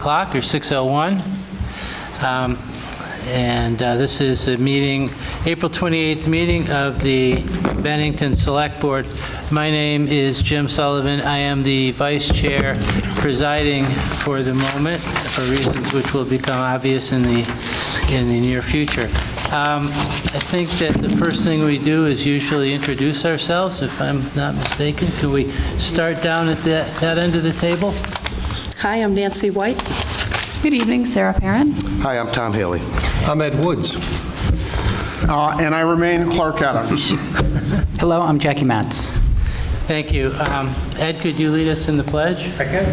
o'clock or 6:01. This is a meeting, April 28th meeting of the Bennington Select Board. My name is Jim Sullivan. I am the Vice Chair presiding for the moment for reasons which will become obvious in the near future. I think that the first thing we do is usually introduce ourselves, if I'm not mistaken. Can we start down at that end of the table? Hi, I'm Nancy White. Good evening, Sarah Perrin. Hi, I'm Tom Haley. I'm Ed Woods. And I remain Clark Adams. Hello, I'm Jackie Matz. Thank you. Ed, could you lead us in the pledge? I can.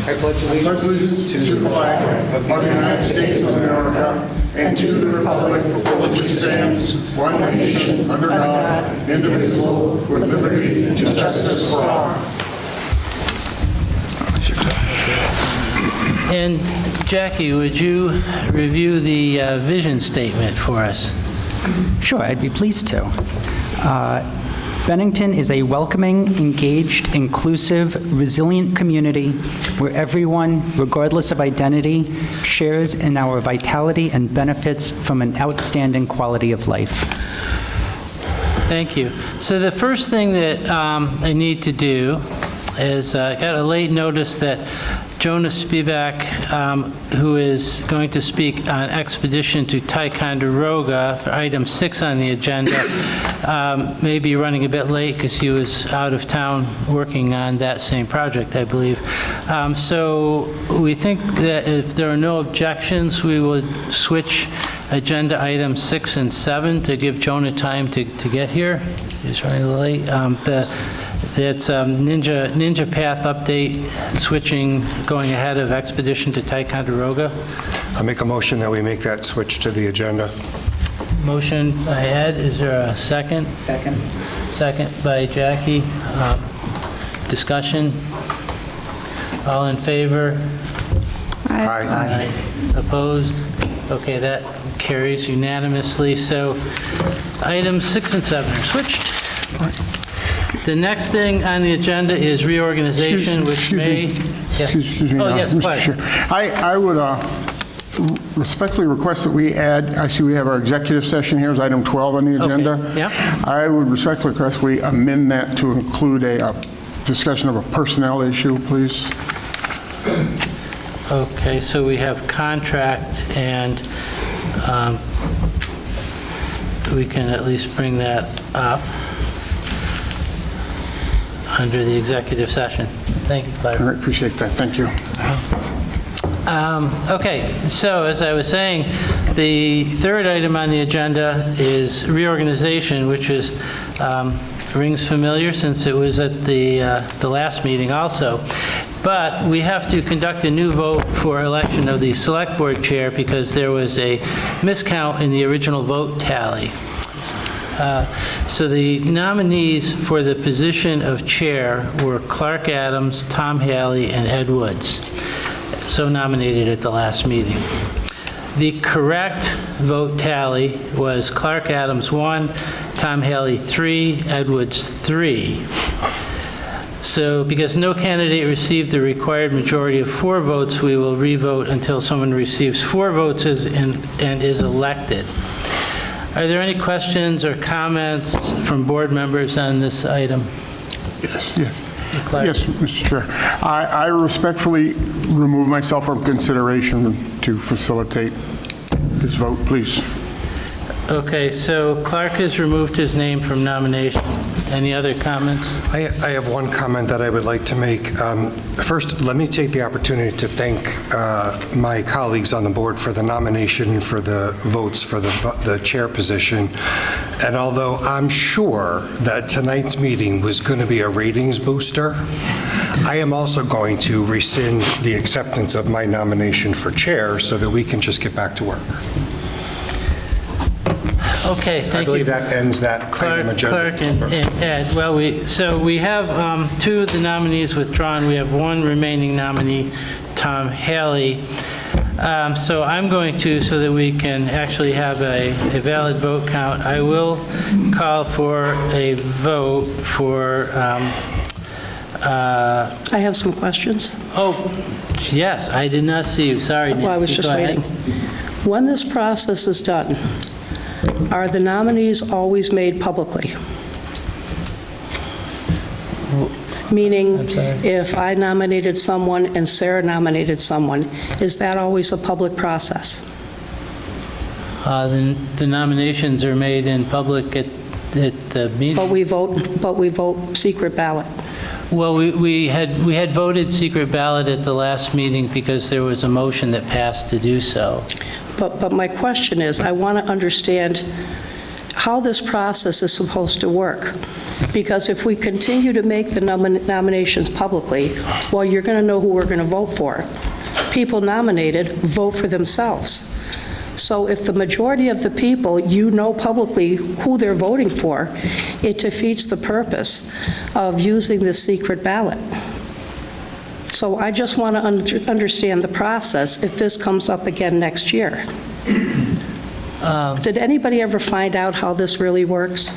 I pledge allegiance To the flag of the United States of America and to the republic for which it stands, one nation, under God, indivisible, with liberty and justice for all. And Jackie, would you review the vision statement for us? Sure, I'd be pleased to. Bennington is a welcoming, engaged, inclusive, resilient community where everyone, regardless of identity, shares in our vitality and benefits from an outstanding quality of life. Thank you. So the first thing that I need to do is I got a late notice that Jonas Spivak, who is going to speak on expedition to Ticonderoga for item 6 on the agenda, may be running a bit late because he was out of town working on that same project, I believe. So we think that if there are no objections, we would switch agenda items 6 and 7 to give Jonah time to get here. He's running a little late. It's Ninja Path update, switching, going ahead of expedition to Ticonderoga. I'll make a motion that we make that switch to the agenda. Motion by Ed. Is there a second? Second. Second by Jackie. Discussion? All in favor? Aye. Opposed? Okay, that carries unanimously. So items 6 and 7 are switched. The next thing on the agenda is reorganization, which may... Yes. Excuse me, yes, Mr. Clark. Chair. I would respectfully request that we add, I see we have our executive session here as item 12 on the agenda. Okay, yeah. I would respectfully request we amend that to include a discussion of a personnel issue, please. Okay, so we have contract, and we can at least bring that up under the executive session. Thank you, Clark. I appreciate that. Thank you. Okay, so as I was saying, the third item on the agenda is reorganization, which is rings familiar since it was at the last meeting also. But we have to conduct a new vote for election of the Select Board Chair because there was a miscount in the original vote tally. So the nominees for the position of chair were Clark Adams, Tom Haley, and Ed Woods, so nominated at the last meeting. The correct vote tally was Clark Adams 1, Tom Haley 3, Ed Woods 3. So because no candidate received the required majority of 4 votes, we will re-vote until someone receives 4 votes and is elected. Are there any questions or comments from board members on this item? Yes. Clark? Yes, Mr. Chair. I respectfully remove myself from consideration to facilitate this vote, please. Okay, so Clark has removed his name from nomination. Any other comments? I have one comment that I would like to make. First, let me take the opportunity to thank my colleagues on the board for the nomination, for the votes for the chair position. And although I'm sure that tonight's meeting was going to be a ratings booster, I am also going to rescind the acceptance of my nomination for chair so that we can just get back to work. Okay, thank you. I believe that ends that item agenda. Clark and Ed. Well, we have 2 of the nominees withdrawn. We have 1 remaining nominee, Tom Haley. So I'm going to, so that we can actually have a valid vote count, I will call for a vote for I have some questions. Oh, yes, I did not see you. Sorry, Nancy. Well, I was just Go ahead. waiting. When this process is done, are the nominees always made publicly? Meaning, I'm sorry. if I nominated someone and Sarah nominated someone, is that always a public process? The nominations are made in public at the meeting. But we vote secret ballot. Well, we had voted secret ballot at the last meeting because there was a motion that passed to do so. But my question is, I want to understand how this process is supposed to work. Because if we continue to make the nominations publicly, well, you're going to know who we're going to vote for. People nominated vote for themselves. So if the majority of the people, you know publicly who they're voting for, it defeats the purpose of using this secret ballot. So I just want to understand the process if this comes up again next year. Did anybody ever find out how this really works?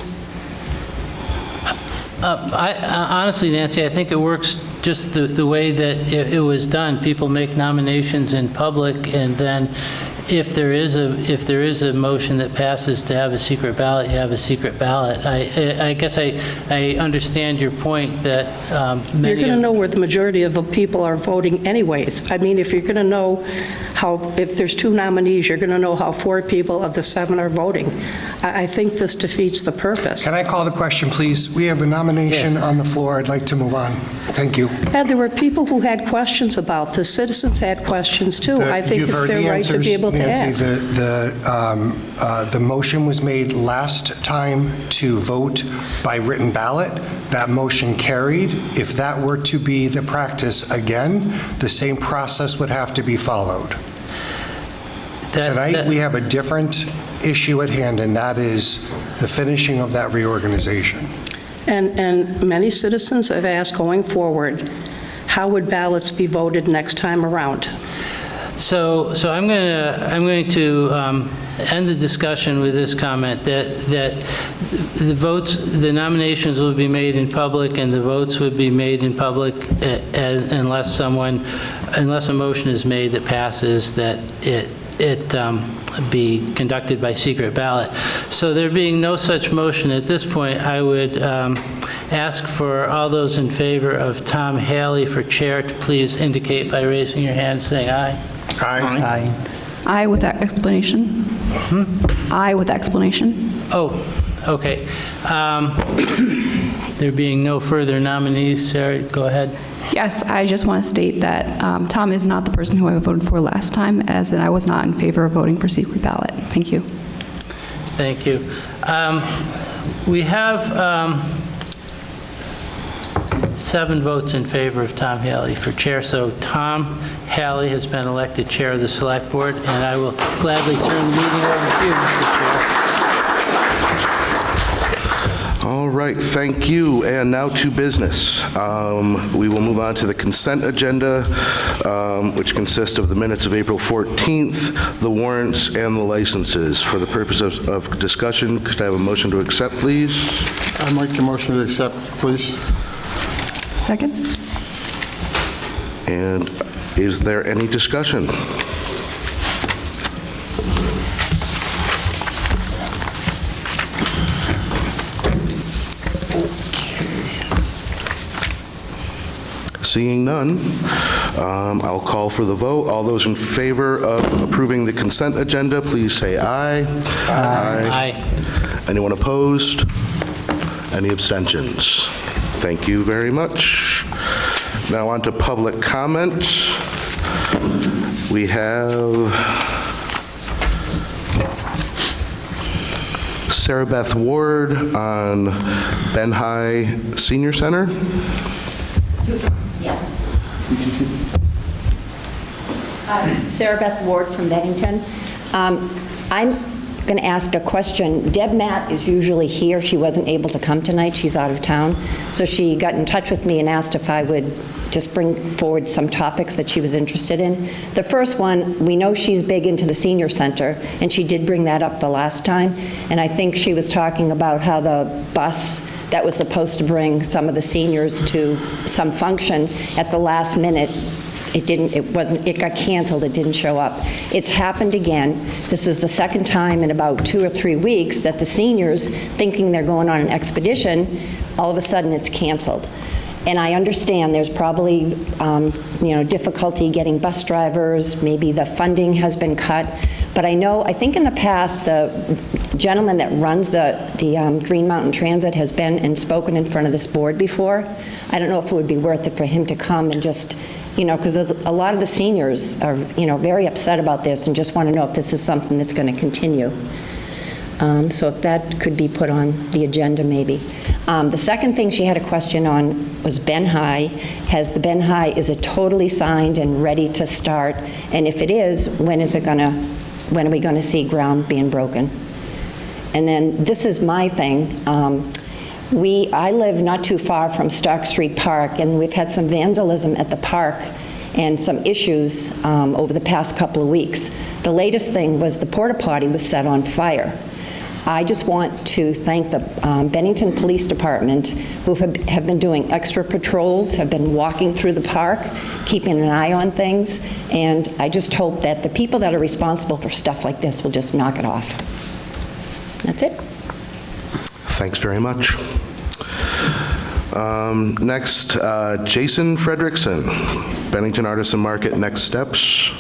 Honestly, Nancy, I think it works just the way that it was done. People make nominations in public, and then if there is a motion that passes to have a secret ballot, you have a secret ballot. I guess I understand your point that You're going to know where the majority of the people are voting anyways. I mean, if you're going to know if there's 2 nominees, you're going to know how 4 people of the 7 are voting. I think this defeats the purpose. Can I call the question, please? We have a nomination on the floor. I'd like to move on. Thank you. And there were people who had questions about this. Citizens had questions too. I think You've it's heard their the right to answers, be able to Nancy. ask. The motion was made last time to vote by written ballot. That motion carried. If that were to be the practice again, the same process would have to be followed. Tonight, we have a different issue at hand, and that is the finishing of that reorganization. And many citizens have asked going forward, how would ballots be voted next time around? So I'm going to end the discussion with this comment that the nominations will be made in public, and the votes would be made in public unless a motion is made that passes that it be conducted by secret ballot. So there being no such motion at this point, I would ask for all those in favor of Tom Haley for chair to please indicate by raising your hand, saying aye. Aye. Aye. Aye with that explanation. Aye with explanation. Oh, okay. There being no further nominees, Sarah, go ahead. Yes, I just want to state that Tom is not the person who I voted for last time, as in I was not in favor of voting for secret ballot. Thank you. Thank you. We have 7 votes in favor of Tom Haley for chair, so Tom Haley has been elected chair of the Select Board, and I will gladly turn the meeting over to you, Mr. Chair. All right, thank you. And now to business. We will move on to the consent agenda, which consists of the minutes of April 14th, the warrants, and the licenses. For the purpose of discussion, could I have a motion to accept, please? I'd like a motion to accept, please. Second? And is there any discussion? Seeing none, I'll call for the vote. All those in favor of approving the consent agenda, please say aye. Aye. Anyone opposed? Any abstentions? Thank you very much. Now on to public comment. We have Sarah Beth Ward on Ben High Senior Center. Sarah Beth Ward from Bennington. I'm going to ask a question. Deb Matt is usually here. She wasn't able to come tonight. She's out of town. So she got in touch with me and asked if I would just bring forward some topics that she was interested in. The first one, we know she's big into the senior center, and she did bring that up the last time. And I think she was talking about how the bus that was supposed to bring some of the seniors to some function at the last minute. It got canceled, it didn't show up. It's happened again. This is the second time in about 2 or 3 weeks that the seniors, thinking they're going on an expedition, all of a sudden it's canceled. And I understand there's probably, difficulty getting bus drivers, maybe the funding has been cut, but I think in the past, the gentleman that runs the Green Mountain Transit has been and spoken in front of this board before. I don't know if it would be worth it for him to come and just, because a lot of the seniors are, very upset about this and just want to know if this is something that's going to continue. So if that could be put on the agenda, maybe. The second thing she had a question on was Ben High. Is it totally signed and ready to start? And if it is, when are we going to see ground being broken? And then this is my thing. I live not too far from Stark Street Park, and we've had some vandalism at the park and some issues over the past couple of weeks. The latest thing was the porta potty was set on fire. I just want to thank the Bennington Police Department, who have been doing extra patrols, have been walking through the park, keeping an eye on things, and I just hope that the people that are responsible for stuff like this will just knock it off. That's it. Thanks very much. Next, Jason Frederickson, Bennington Artisan Market, next steps.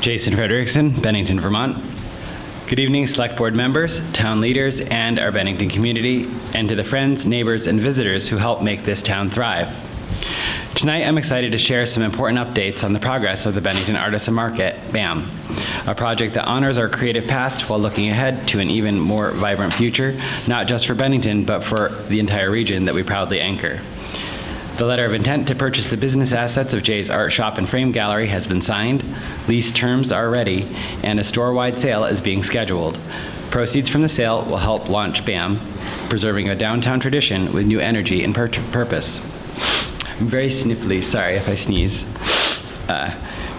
Jason Frederickson, Bennington, Vermont. Good evening, Select Board members, town leaders, and our Bennington community, and to the friends, neighbors, and visitors who help make this town thrive. Tonight, I'm excited to share some important updates on the progress of the Bennington Artisan Market, BAM, a project that honors our creative past while looking ahead to an even more vibrant future, not just for Bennington, but for the entire region that we proudly anchor. The letter of intent to purchase the business assets of Jay's Art Shop and Frame Gallery has been signed, lease terms are ready, and a store-wide sale is being scheduled. Proceeds from the sale will help launch BAM, preserving a downtown tradition with new energy and purpose. I'm very sniffly, sorry if I sneeze.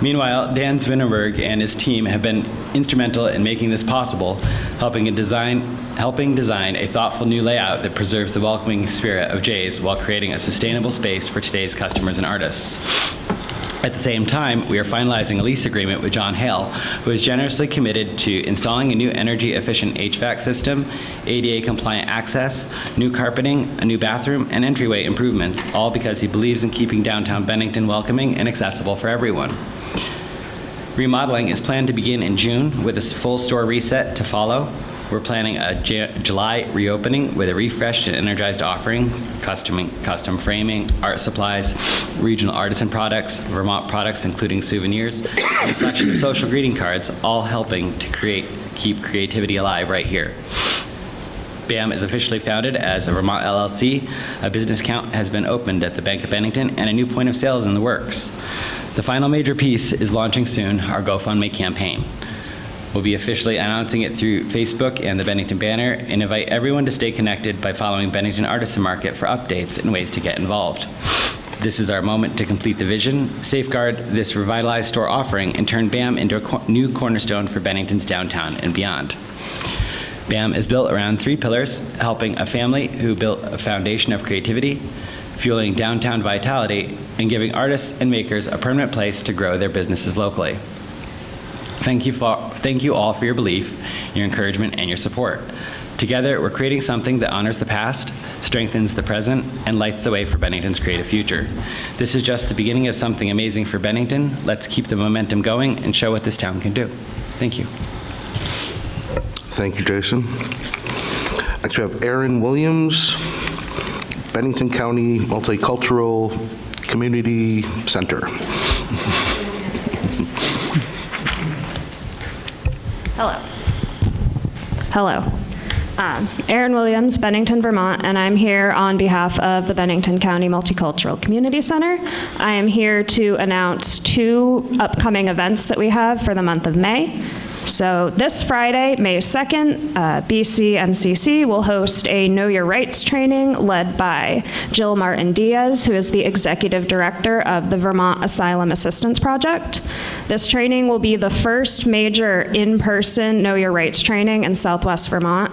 Meanwhile, Dan Svinenberg and his team have been instrumental in making this possible, helping design a thoughtful new layout that preserves the welcoming spirit of Jay's while creating a sustainable space for today's customers and artists. At the same time, we are finalizing a lease agreement with John Hale, who is generously committed to installing a new energy-efficient HVAC system, ADA-compliant access, new carpeting, a new bathroom, and entryway improvements, all because he believes in keeping downtown Bennington welcoming and accessible for everyone. Remodeling is planned to begin in June with a full store reset to follow. We're planning a July reopening with a refreshed and energized offering, custom framing, art supplies, regional artisan products, Vermont products including souvenirs, and a selection of social greeting cards, all helping to keep creativity alive right here. BAM is officially founded as a Vermont LLC. A business account has been opened at the Bank of Bennington, and a new point of sale is in the works. The final major piece is launching soon, our GoFundMe campaign. We'll be officially announcing it through Facebook and the Bennington banner, and invite everyone to stay connected by following Bennington Artisan Market for updates and ways to get involved. This is our moment to complete the vision, safeguard this revitalized store offering, and turn BAM into a new cornerstone for Bennington's downtown and beyond. BAM is built around 3 pillars, helping a family who built a foundation of creativity, fueling downtown vitality, and giving artists and makers a permanent place to grow their businesses locally. Thank you all for your belief, your encouragement, and your support. Together, we're creating something that honors the past, strengthens the present, and lights the way for Bennington's creative future. This is just the beginning of something amazing for Bennington. Let's keep the momentum going and show what this town can do. Thank you. Thank you, Jason. Next, we have Aaron Williams, Bennington County Multicultural Community Center. Hello. Erin Williams, Bennington, Vermont, and I'm here on behalf of the Bennington County Multicultural Community Center. I am here to announce 2 upcoming events that we have for the month of May. So this Friday, May 2nd, BCMCC will host a Know Your Rights training led by Jill Martin-Diaz, who is the Executive Director of the Vermont Asylum Assistance Project. This training will be the first major in-person Know Your Rights training in Southwest Vermont.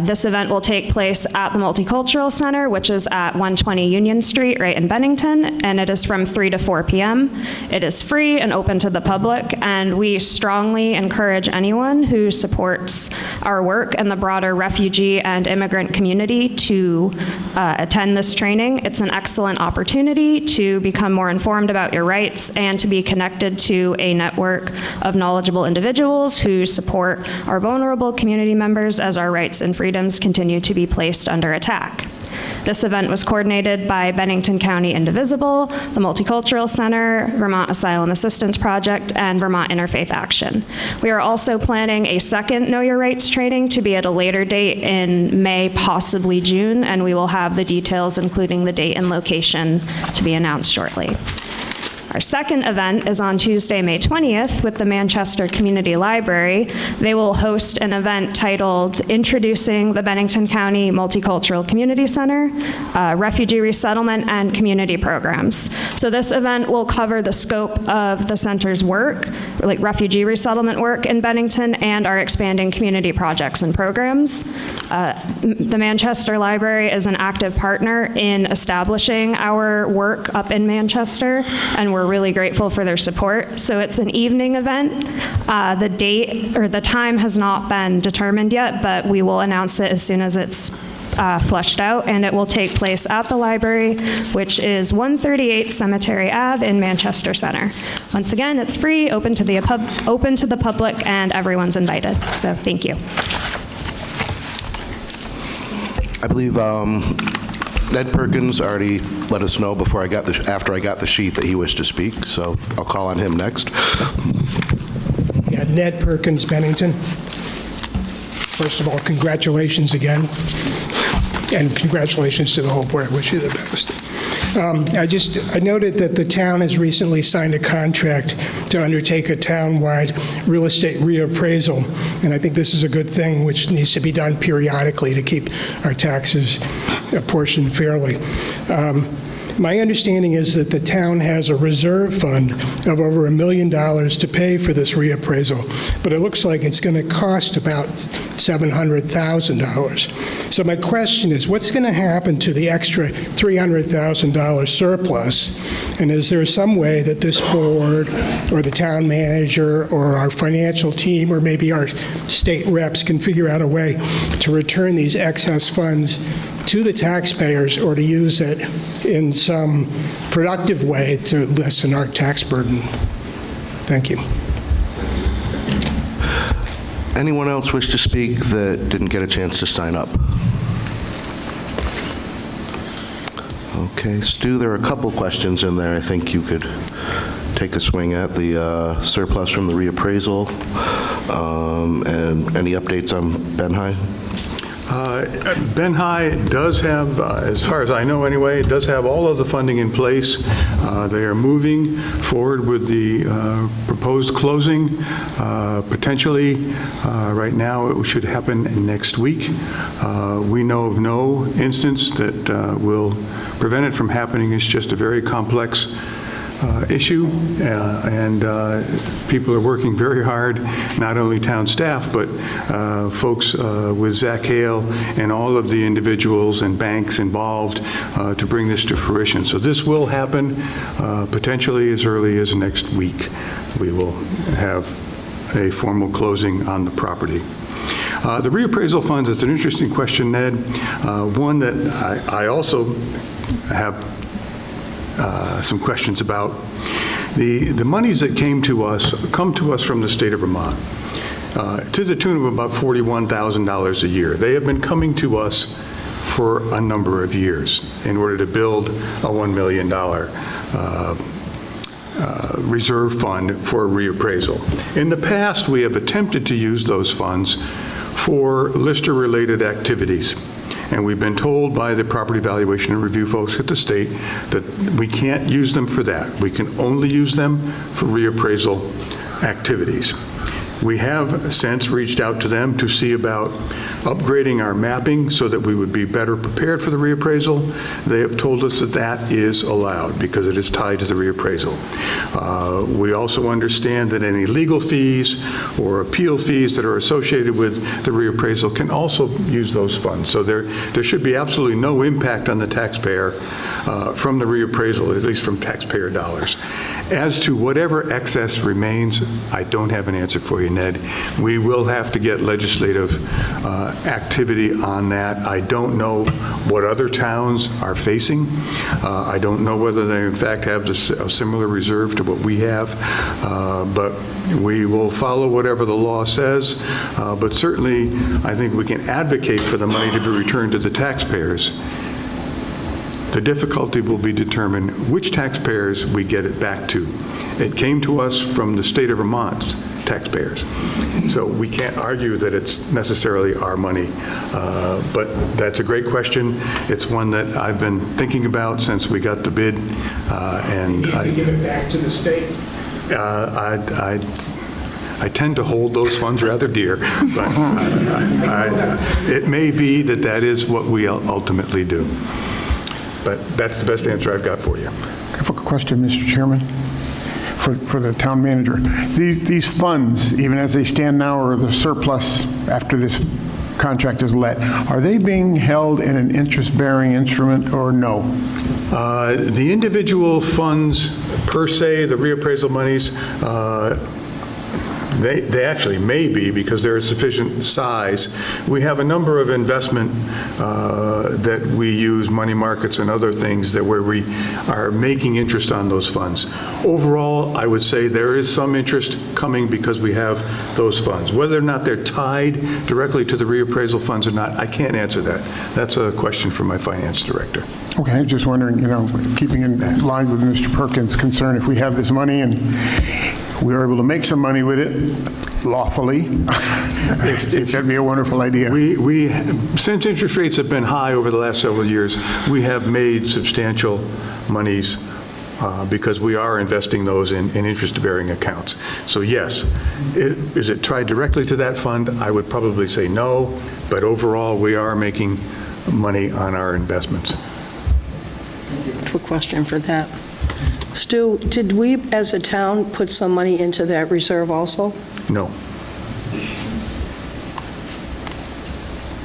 This event will take place at the Multicultural Center, which is at 120 Union Street, right in Bennington, and it is from 3 to 4 p.m. It is free and open to the public, and we strongly encourage anyone who supports our work and the broader refugee and immigrant community to attend this training. It's an excellent opportunity to become more informed about your rights and to be connected to a network of knowledgeable individuals who support our vulnerable community members as our rights and freedoms continue to be placed under attack. This event was coordinated by Bennington County Indivisible, the Multicultural Center, Vermont Asylum Assistance Project, and Vermont Interfaith Action. We are also planning a second Know Your Rights training to be at a later date in May, possibly June, and we will have the details, including the date and location, to be announced shortly. Our second event is on Tuesday, May 20th with the Manchester Community Library. They will host an event titled Introducing the Bennington County Multicultural Community Center, Refugee Resettlement and Community Programs. So this event will cover the scope of the center's work, like refugee resettlement work in Bennington, and our expanding community projects and programs. The Manchester Library is an active partner in establishing our work up in Manchester, and we're really grateful for their support. So it's an evening event. The date or the time has not been determined yet, but we will announce it as soon as it's fleshed out, and it will take place at the library, which is 138 Cemetery Ave in Manchester Center. Once again, it's free, open to the public, and everyone's invited. So thank you. I believe Ned Perkins already let us know after I got the sheet that he wished to speak, so I'll call on him next. Yeah, Ned Perkins, Bennington. First of all, congratulations again, and congratulations to the whole board. I wish you the best. I noted that the town has recently signed a contract to undertake a town-wide real estate reappraisal, and I think this is a good thing, which needs to be done periodically to keep our taxes apportioned fairly. My understanding is that the town has a reserve fund of over $1 million to pay for this reappraisal, but it looks like it's going to cost about $700,000. So my question is, what's going to happen to the extra $300,000 surplus? And is there some way that this board or the town manager or our financial team or maybe our state reps can figure out a way to return these excess funds to the taxpayers or to use it in some productive way to lessen our tax burden? Thank you. Anyone else wish to speak that didn't get a chance to sign up? Okay, Stu, there are a couple questions in there I think you could take a swing at. The surplus from the reappraisal, and any updates on Ben High? Ben High does have, as far as I know anyway, it does have all of the funding in place. They are moving forward with the proposed closing. Potentially, right now, it should happen next week. We know of no instance that will prevent it from happening. It's just a very complex issue, and people are working very hard, not only town staff, but folks with Zach Hale and all of the individuals and banks involved to bring this to fruition. So this will happen potentially as early as next week. We will have a formal closing on the property. The reappraisal funds, it's an interesting question, Ned. One that I also have some questions about. The monies that come to us from the state of Vermont to the tune of about $41,000 a year. They have been coming to us for a number of years in order to build a $1 million reserve fund for reappraisal. In the past, we have attempted to use those funds for Lister-related activities. And we've been told by the property valuation and review folks at the state that we can't use them for that. We can only use them for reappraisal activities. We have since reached out to them to see about upgrading our mapping so that we would be better prepared for the reappraisal. They have told us that that is allowed because it is tied to the reappraisal. We also understand that any legal fees or appeal fees that are associated with the reappraisal can also use those funds. So there should be absolutely no impact on the taxpayer from the reappraisal, at least from taxpayer dollars. As to whatever excess remains, I don't have an answer for you, Ned. We will have to get legislative activity on that. I don't know what other towns are facing. I don't know whether they in fact have a similar reserve to what we have, but we will follow whatever the law says, but certainly I think we can advocate for the money to be returned to the taxpayers. The difficulty will be determined which taxpayers we get it back to. It came to us from the state of Vermont's taxpayers. So we can't argue that it's necessarily our money, but that's a great question. It's one that I've been thinking about since we got the bid. And I give it back to the state. I tend to hold those funds rather dear, but it may be that is what we ultimately do. But that's the best answer I've got for you. I have a question, Mr. Chairman, for the town manager. These funds, even as they stand now, are the surplus after this contract is let. Are they being held in an interest-bearing instrument or no? The individual funds, per se, the reappraisal monies, they actually may be because they're a sufficient size. We have a number of investment that we use, money markets and other things, that where we are making interest on those funds. Overall, I would say there is some interest coming because we have those funds. Whether or not they're tied directly to the reappraisal funds or not, I can't answer that. That's a question for my finance director. Okay, I'm just wondering, keeping in line with Mr. Perkins' concern, if we have this money and we are able to make some money with it lawfully, that'd be a wonderful idea. Since interest rates have been high over the last several years, we have made substantial monies because we are investing those in interest-bearing accounts. So yes, is it tied directly to that fund? I would probably say no, but overall we are making money on our investments. Quick question for that. Stu, did we, as a town, put some money into that reserve also? No.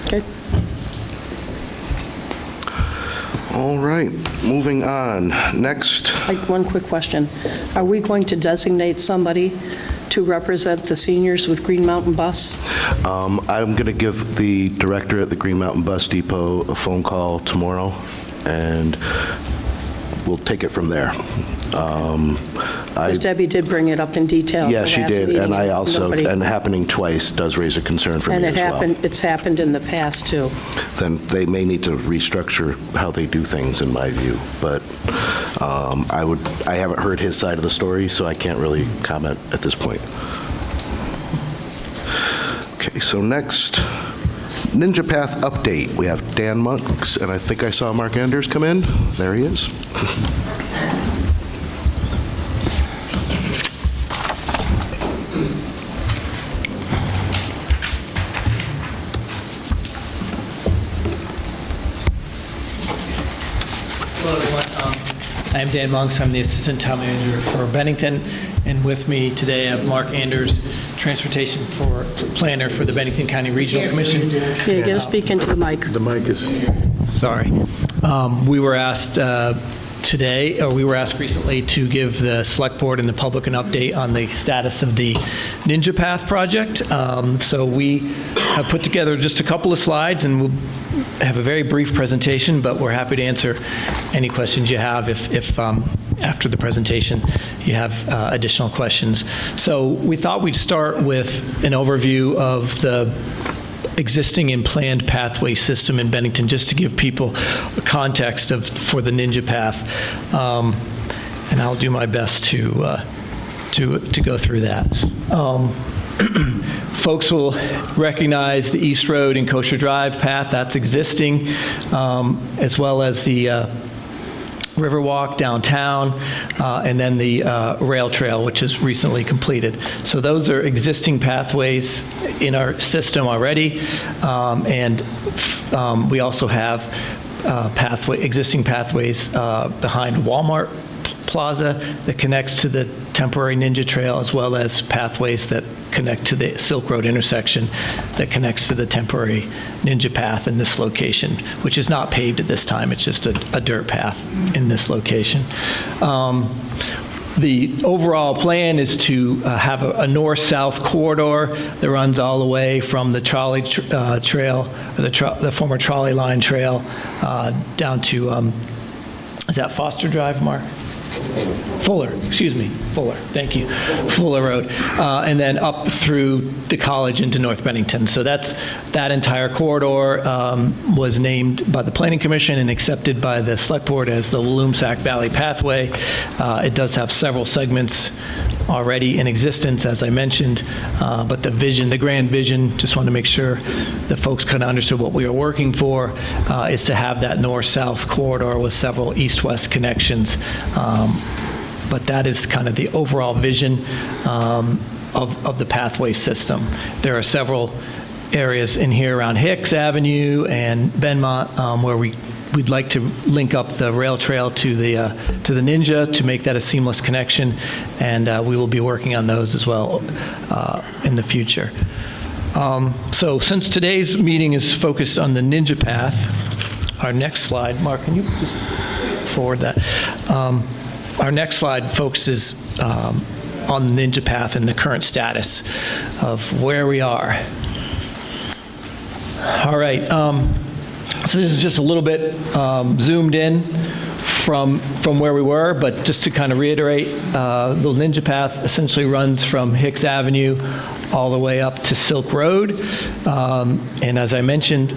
Okay. All right, moving on. Next. One quick question. Are we going to designate somebody to represent the seniors with Green Mountain Bus? I'm going to give the director at the Green Mountain Bus Depot a phone call tomorrow, and we'll take it from there. Because Debbie did bring it up in detail. Yeah, she did, and I also, and happening twice does raise a concern for me as well. And it's happened in the past, too. Then they may need to restructure how they do things, in my view. But I haven't heard his side of the story, so I can't really comment at this point. Okay, so next, Ninja Path update. We have Dan Monks, and I think I saw Mark Anders come in. There he is. I'm Dan Monks. I'm the Assistant Town Manager for Bennington, and with me today I have Mark Anders, Transportation Planner for the Bennington County Regional Commission. Yeah, you got to speak into the mic. The mic is... Sorry. We were asked today, or we were asked recently to give the Select Board and the public an update on the status of the Ninja Path project. So we have put together just a couple of slides, and we'll have a very brief presentation, but we're happy to answer any questions you have if after the presentation you have additional questions. So we thought we'd start with an overview of the existing and planned pathway system in Bennington, just to give people a context for the Ninja Path, and I'll do my best to go through that. Folks will recognize the East Road and Kosher Drive path that's existing, as well as the Riverwalk downtown, and then the rail trail, which is recently completed. So those are existing pathways in our system already, and we also have existing pathways behind Walmart Plaza that connects to the temporary Ninja Trail, as well as pathways that connect to the Silk Road intersection that connects to the temporary Ninja Path in this location, which is not paved at this time. It's just a dirt path in this location. The overall plan is to have a north-south corridor that runs all the way from the trolley trail, or the former trolley line trail, down to, is that Foster Drive, Mark? Fuller, excuse me, Fuller, thank you, Fuller Road, and then up through the college into North Bennington. So that entire corridor was named by the Planning Commission and accepted by the Select Board as the Walloomsac Valley Pathway. It does have several segments already in existence, as I mentioned, but the vision, the grand vision, just wanted to make sure that folks kind of understood what we are working for, is to have that north-south corridor with several east-west connections. But that is kind of the overall vision of the pathway system. There are several areas in here around Hicks Avenue and Benmont where we'd like to link up the rail trail to the Ninja to make that a seamless connection, and we will be working on those as well in the future. So since today's meeting is focused on the Ninja Path, our next slide, Mark, can you just forward that? Our next slide focuses on the Ninja Path and the current status of where we are. All right. So this is just a little bit zoomed in from where we were, but just to kind of reiterate, the Ninja Path essentially runs from Hicks Avenue all the way up to Silk Road. And as I mentioned,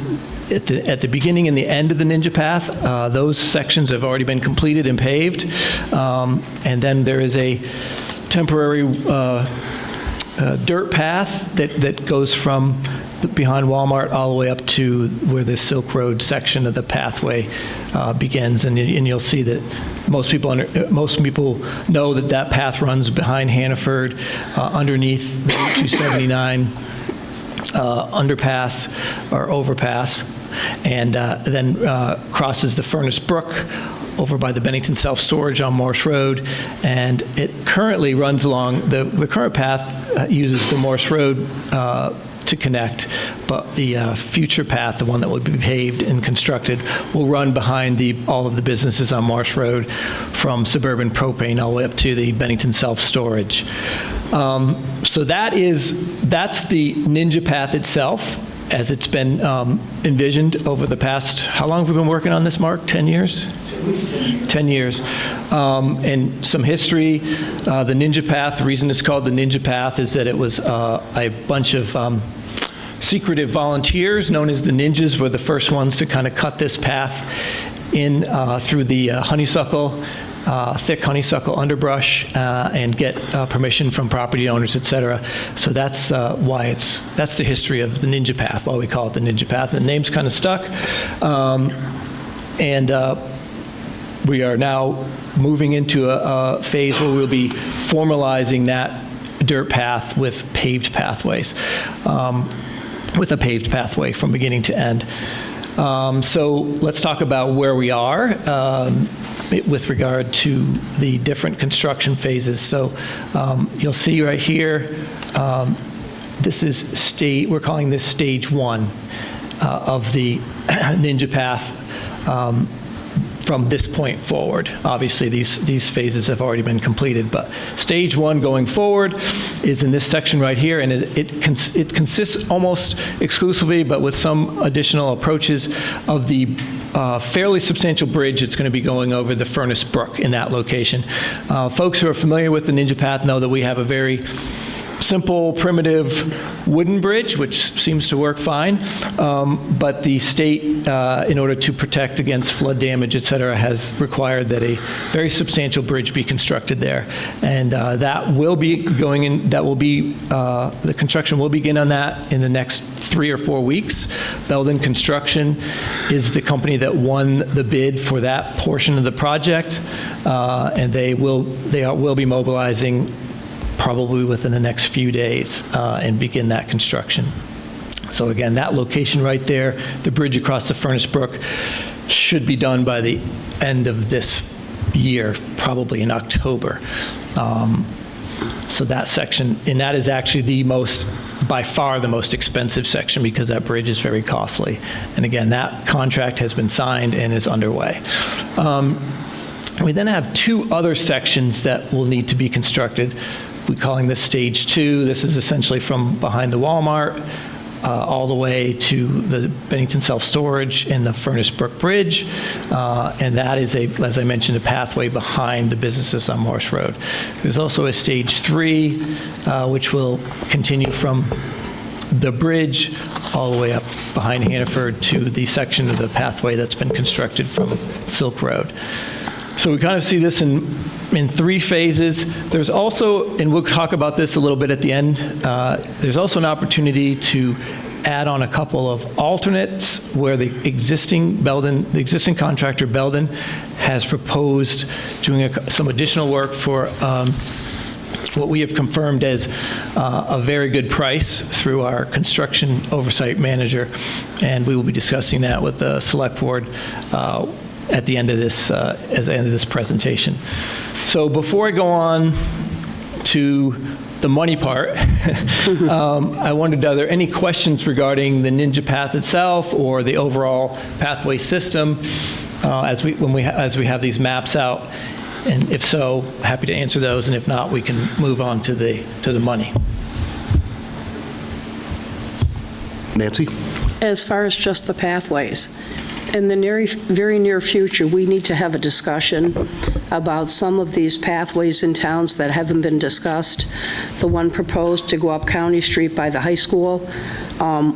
at the beginning and the end of the Ninja Path, those sections have already been completed and paved. And then there is a temporary dirt path that goes from behind Walmart all the way up to where the Silk Road section of the pathway begins, and you'll see that most people know that path runs behind Hannaford, underneath the Route 279 underpass or overpass, and then crosses the Furnace Brook over by the Bennington Self-Storage on Morse Road, and it currently runs along, the current path uses the Morse Road to connect, but the future path, the one that will be paved and constructed, will run behind all of the businesses on Morse Road from Suburban Propane all the way up to the Bennington Self-Storage. So that's the Ninja Path itself, as it's been envisioned over the past, how long have we been working on this, Mark? 10 years? 10 years. And some history, the Ninja Path, the reason it's called the Ninja Path is that it was a bunch of secretive volunteers known as the Ninjas were the first ones to kind of cut this path in through the honeysuckle, thick honeysuckle underbrush, and get permission from property owners, et cetera. So that's why that's the history of the Ninja Path, why we call it the Ninja Path. The name's kind of stuck. We are now moving into a phase where we'll be formalizing that dirt path with paved pathways, with a paved pathway from beginning to end. So let's talk about where we are with regard to the different construction phases. So you'll see right here, this is we're calling this stage 1 of the Ninja Path. From this point forward. Obviously, these phases have already been completed, but stage 1 going forward is in this section right here, and it consists almost exclusively, but with some additional approaches, of the fairly substantial bridge that's going to be going over the Furnace Brook in that location. Folks who are familiar with the Ninja Path know that we have a very simple, primitive wooden bridge, which seems to work fine. But the state, in order to protect against flood damage, et cetera, has required that a very substantial bridge be constructed there. And that will be going in, the construction will begin on that in the next 3 or 4 weeks. Belden Construction is the company that won the bid for that portion of the project, and they will be mobilizing probably within the next few days and begin that construction. So again, that location right there, the bridge across the Furnace Brook, should be done by the end of this year, probably in October. So that section, and that is actually by far the most expensive section because that bridge is very costly. And again, that contract has been signed and is underway. We then have 2 other sections that will need to be constructed. We're calling this Stage 2. This is essentially from behind the Walmart all the way to the Bennington Self-Storage and the Furnace Brook Bridge. And that is, as I mentioned, a pathway behind the businesses on Morse Road. There's also a Stage 3, which will continue from the bridge all the way up behind Hannaford to the section of the pathway that's been constructed from Silk Road. So we kind of see this in 3 phases. There's also, and we'll talk about this a little bit at the end, there's also an opportunity to add on a couple of alternates where the existing contractor, Belden, has proposed doing some additional work for what we have confirmed as a very good price through our construction oversight manager. And we will be discussing that with the select board at the end of this presentation. So before I go on to the money part, I wondered, are there any questions regarding the Ninja Path itself or the overall pathway system as we have these maps out? And if so, happy to answer those. And if not, we can move on to the money. Nancy? As far as just the pathways, in the very near future, we need to have a discussion about some of these pathways in towns that haven't been discussed. The one proposed to go up County Street by the high school,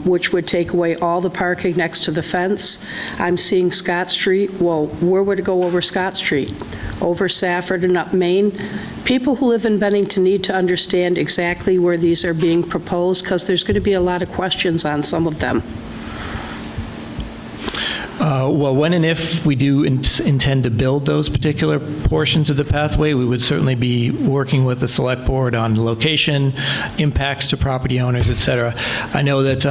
which would take away all the parking next to the fence. I'm seeing Scott Street. Well, where would it go over Scott Street? Over Safford and up Main? People who live in Bennington need to understand exactly where these are being proposed, because there's going to be a lot of questions on some of them. Well, when and if we do intend to build those particular portions of the pathway, we would certainly be working with the select board on location, impacts to property owners, et cetera. I know that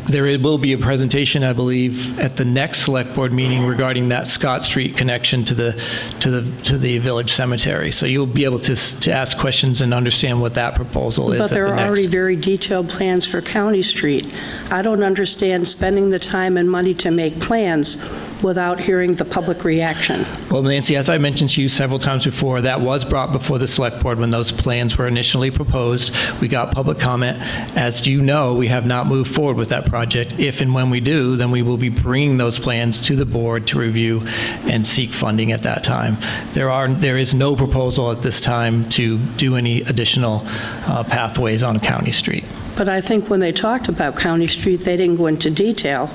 there will be a presentation, I believe, at the next select board meeting regarding that Scott Street connection to the village cemetery. So you'll be able to ask questions and understand what that proposal is. But there are already very detailed plans for County Street. I don't understand spending the time and money to make plans without hearing the public reaction. Well, Nancy, as I mentioned to you several times before, that was brought before the select board when those plans were initially proposed. We got public comment. As you know, we have not moved forward with that project. If and when we do, then we will be bringing those plans to the board to review and seek funding at that time. There is no proposal at this time to do any additional pathways on County Street. But I think when they talked about County Street, they didn't go into detail.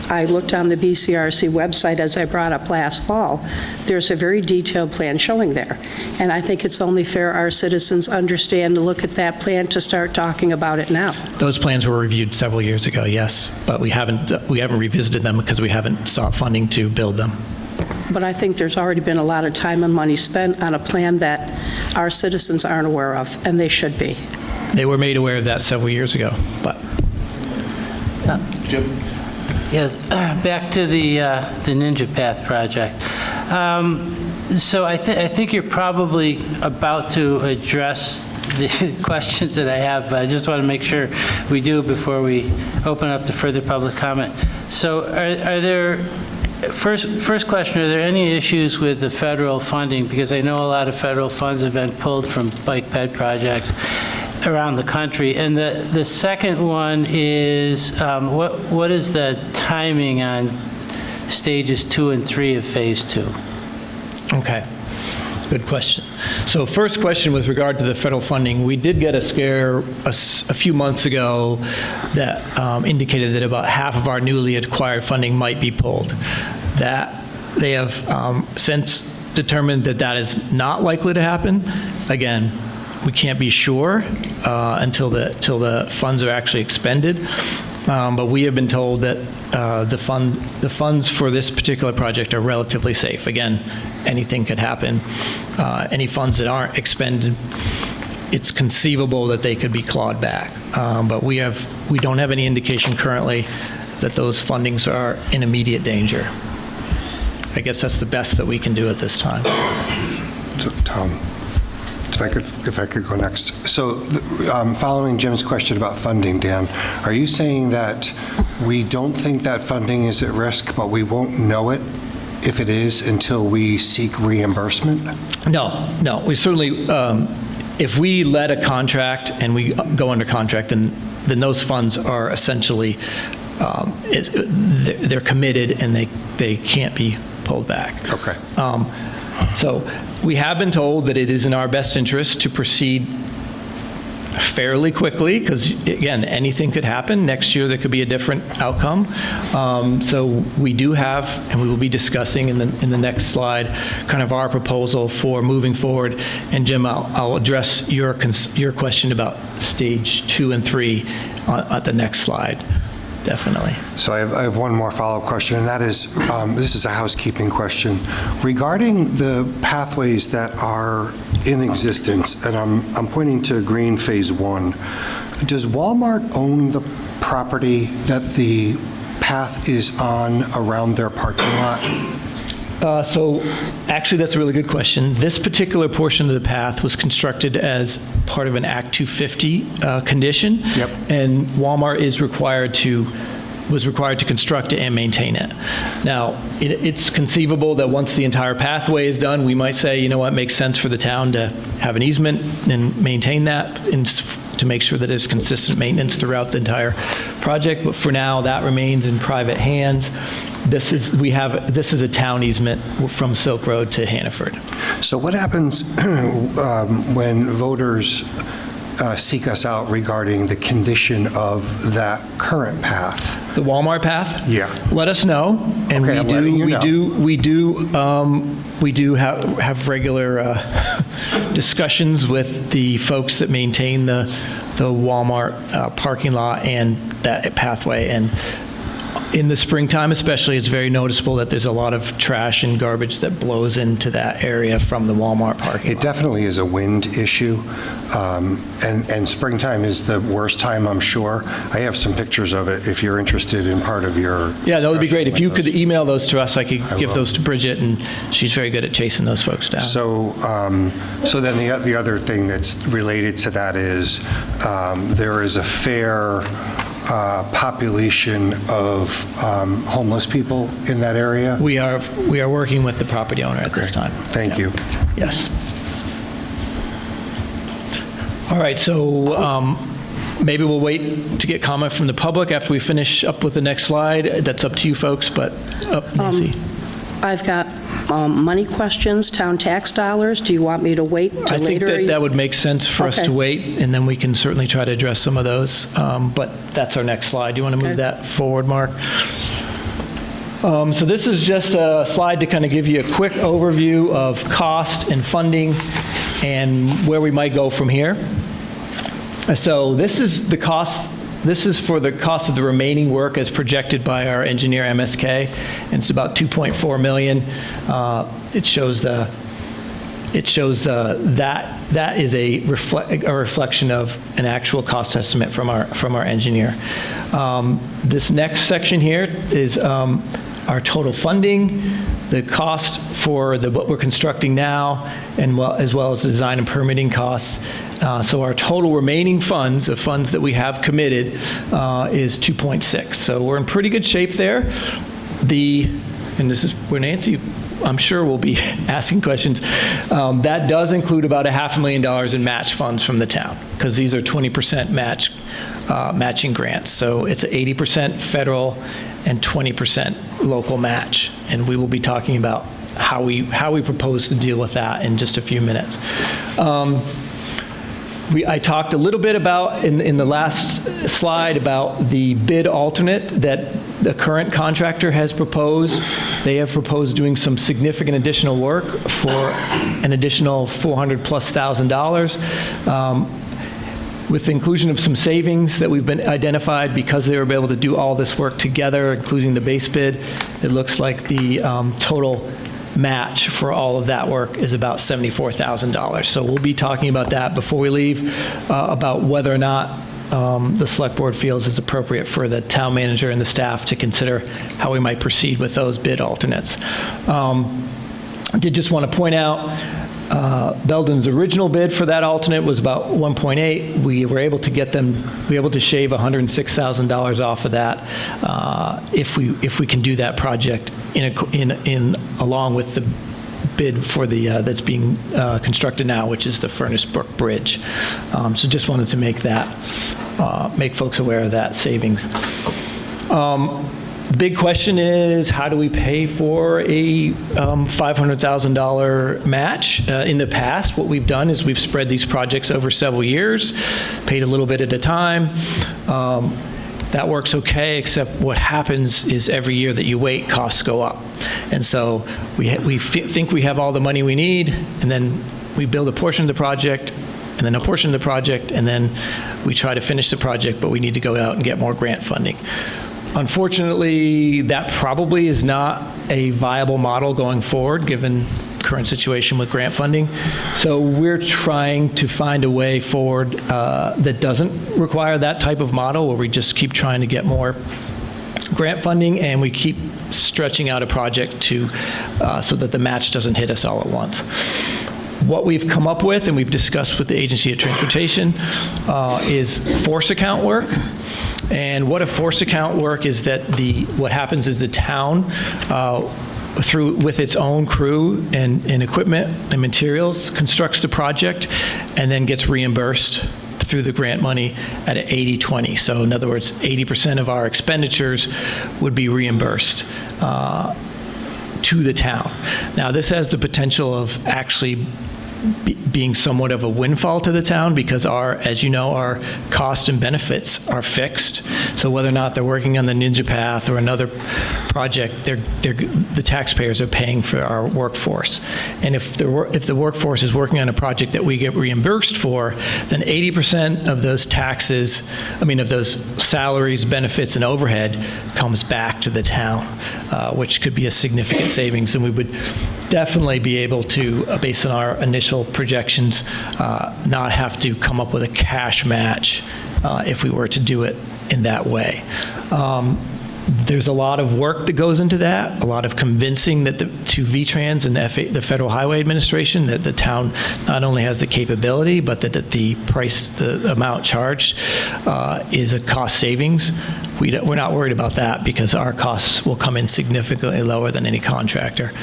I looked on the BCRC website, as I brought up last fall. There's a very detailed plan showing there. And I think it's only fair our citizens understand to look at that plan to start talking about it now. Those plans were reviewed several years ago, yes, but we haven't revisited them because we haven't sought funding to build them. But I think there's already been a lot of time and money spent on a plan that our citizens aren't aware of, and they should be. They were made aware of that several years ago, but. Jim? Yes, back to the Ninja Path project. So I think you're probably about to address the questions that I have, but I just want to make sure we do before we open up to further public comment. So are there, first question, are there any issues with the federal funding? Because I know a lot of federal funds have been pulled from bike ped projects around the country. And the second one is, what is the timing on stages 2 and 3 of phase 2? Okay. Good question. So first question with regard to the federal funding, we did get a scare a few months ago that indicated that about half of our newly acquired funding might be pulled. That they have since determined that that is not likely to happen. Again, we can't be sure until the funds are actually expended. But we have been told that the funds for this particular project are relatively safe. Again, anything could happen. Any funds that aren't expended, it's conceivable that they could be clawed back. But we don't have any indication currently that those fundings are in immediate danger. I guess that's the best that we can do at this time. So, Tom, if I could go next. So, following Jim's question about funding, Dan, are you saying that we don't think that funding is at risk, but we won't know it if it is until we seek reimbursement? No. We certainly, if we let a contract and we go under contract, then those funds are essentially, they're committed and they can't be pulled back. Okay. So we have been told that it is in our best interest to proceed fairly quickly because, again, anything could happen. Next year there could be a different outcome. So we do have, and we will be discussing in the next slide, kind of our proposal for moving forward. And Jim, I'll address your question about stage 2 and 3 at the next slide. Definitely. So I have one more follow-up question, and that is, this is a housekeeping question. Regarding the pathways that are in existence, and I'm pointing to Green Phase 1, does Walmart own the property that the path is on around their parking lot? So actually, that's a really good question. This particular portion of the path was constructed as part of an Act 250 condition. Yep. And Walmart was required to construct it and maintain it. Now, it's conceivable that once the entire pathway is done, we might say, you know what, makes sense for the town to have an easement and maintain that and to make sure that there's consistent maintenance throughout the entire project. But for now, that remains in private hands. This is a town easement from Silk Road to Hannaford. So what happens when voters seek us out regarding the condition of that current path? The Walmart path? Yeah. Let us know, and Okay, I'm letting you know. we do have regular discussions with the folks that maintain the Walmart parking lot and that pathway. And in the springtime especially, it's very noticeable that there's a lot of trash and garbage that blows into that area from the Walmart parking lot. It definitely is a wind issue, and springtime is the worst time, I'm sure. I have some pictures of it if you're interested in part of your Yeah, that would be great. If you could email those to us, I could give will. those to Bridget, and she's very good at chasing those folks down. So, so then the other thing that's related to that is there is a fair population of homeless people in that area? We are working with the property owner at this time. Thank you. Yes. All right, so maybe we'll wait to get comment from the public after we finish up with the next slide. That's up to you folks, but Nancy. I've got money questions, town tax dollars. Do you want me to wait till I think later? that would make sense for us Okay. to wait, and then we can certainly try to address some of those. But that's our next slide. Do you want to move Okay. that forward, Mark? So this is just a slide to kind of give you a quick overview of cost and funding and where we might go from here. So this is the cost. This is for the cost of the remaining work as projected by our engineer, MSK, and it's about $2.4 million. It shows that is a reflection of an actual cost estimate from our engineer. This next section here is our total funding, the cost for what we're constructing now, and as well as the design and permitting costs. So our total remaining funds, of funds that we have committed, is 2.6. So we're in pretty good shape there. And this is where Nancy, I'm sure, will be asking questions. That does include about $500,000 in match funds from the town, because these are 20% matching grants. So it's 80% federal and 20% local match. And we will be talking about how we propose to deal with that in just a few minutes. I talked a little bit about, in the last slide, about the bid alternate that the current contractor has proposed. They have proposed doing some significant additional work for an additional $400,000+. With the inclusion of some savings that we've been identified because they were able to do all this work together, including the base bid, it looks like the total match for all of that work is about $74,000. So we'll be talking about that before we leave, about whether or not the select board feels is appropriate for the town manager and the staff to consider how we might proceed with those bid alternates. I did just want to point out Belden's original bid for that alternate was about 1.8. We were able to shave $106,000 off of that if we can do that project in along with the bid for the that's being constructed now, which is the Furnace Brook Bridge. So just wanted to make folks aware of that savings. The big question is, how do we pay for a $500,000 match? In the past, what we've done is we've spread these projects over several years, paid a little bit at a time. That works okay, except what happens is every year that you wait, costs go up. And so we think we have all the money we need, and then we build a portion of the project, and then a portion of the project, and then we try to finish the project, but we need to go out and get more grant funding. Unfortunately, that probably is not a viable model going forward, given current situation with grant funding. So we're trying to find a way forward that doesn't require that type of model, where we just keep trying to get more grant funding and we keep stretching out a project to so that the match doesn't hit us all at once. What we've come up with, and we've discussed with the Agency of Transportation, is force account work. And what a force account work is that what happens is the town, with its own crew and equipment and materials, constructs the project and then gets reimbursed through the grant money at an 80-20. So in other words, 80% of our expenditures would be reimbursed to the town. Now, this has the potential of actually being somewhat of a windfall to the town, because as you know, our cost and benefits are fixed. So whether or not they're working on the Ninja Path or another project, the taxpayers are paying for our workforce. And if the workforce is working on a project that we get reimbursed for, then 80% of those of those salaries, benefits, and overhead comes back to the town, which could be a significant savings. And we would definitely be able to, based on our initial projections, not have to come up with a cash match if we were to do it in that way. There's a lot of work that goes into that, a lot of convincing to VTrans and the Federal Highway Administration that the town not only has the capability, but that the amount charged is a cost savings. We're not worried about that, because our costs will come in significantly lower than any contractor.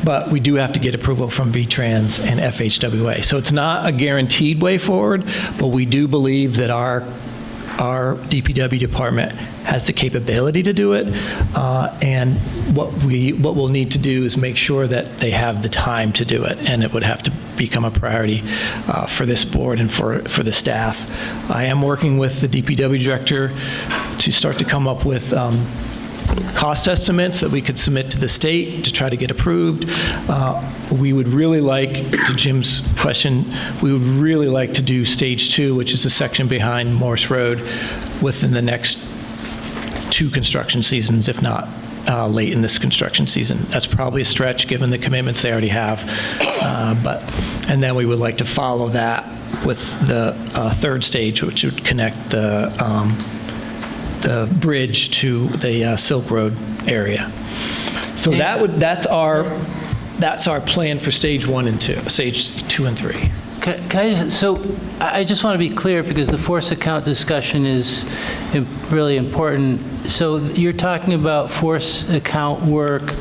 But we do have to get approval from VTrans and FHWA. So it's not a guaranteed way forward, but we do believe that our DPW department has the capability to do it, and what we'll need to do is make sure that they have the time to do it, and it would have to become a priority for this board and for the staff. I am working with the DPW director to start to come up with cost estimates that we could submit to the state to try to get approved. We would really like, to Jim's question, we would really like to do stage 2, which is the section behind Morse Road, within the next 2 construction seasons, if not late in this construction season. That's probably a stretch given the commitments they already have. And then we would like to follow that with the 3rd stage, which would connect the bridge to the Silk Road area. So that's our plan for stage 1 and 2, stage 2 and 3. I just want to be clear, because the force account discussion is really important. So you're talking about force account work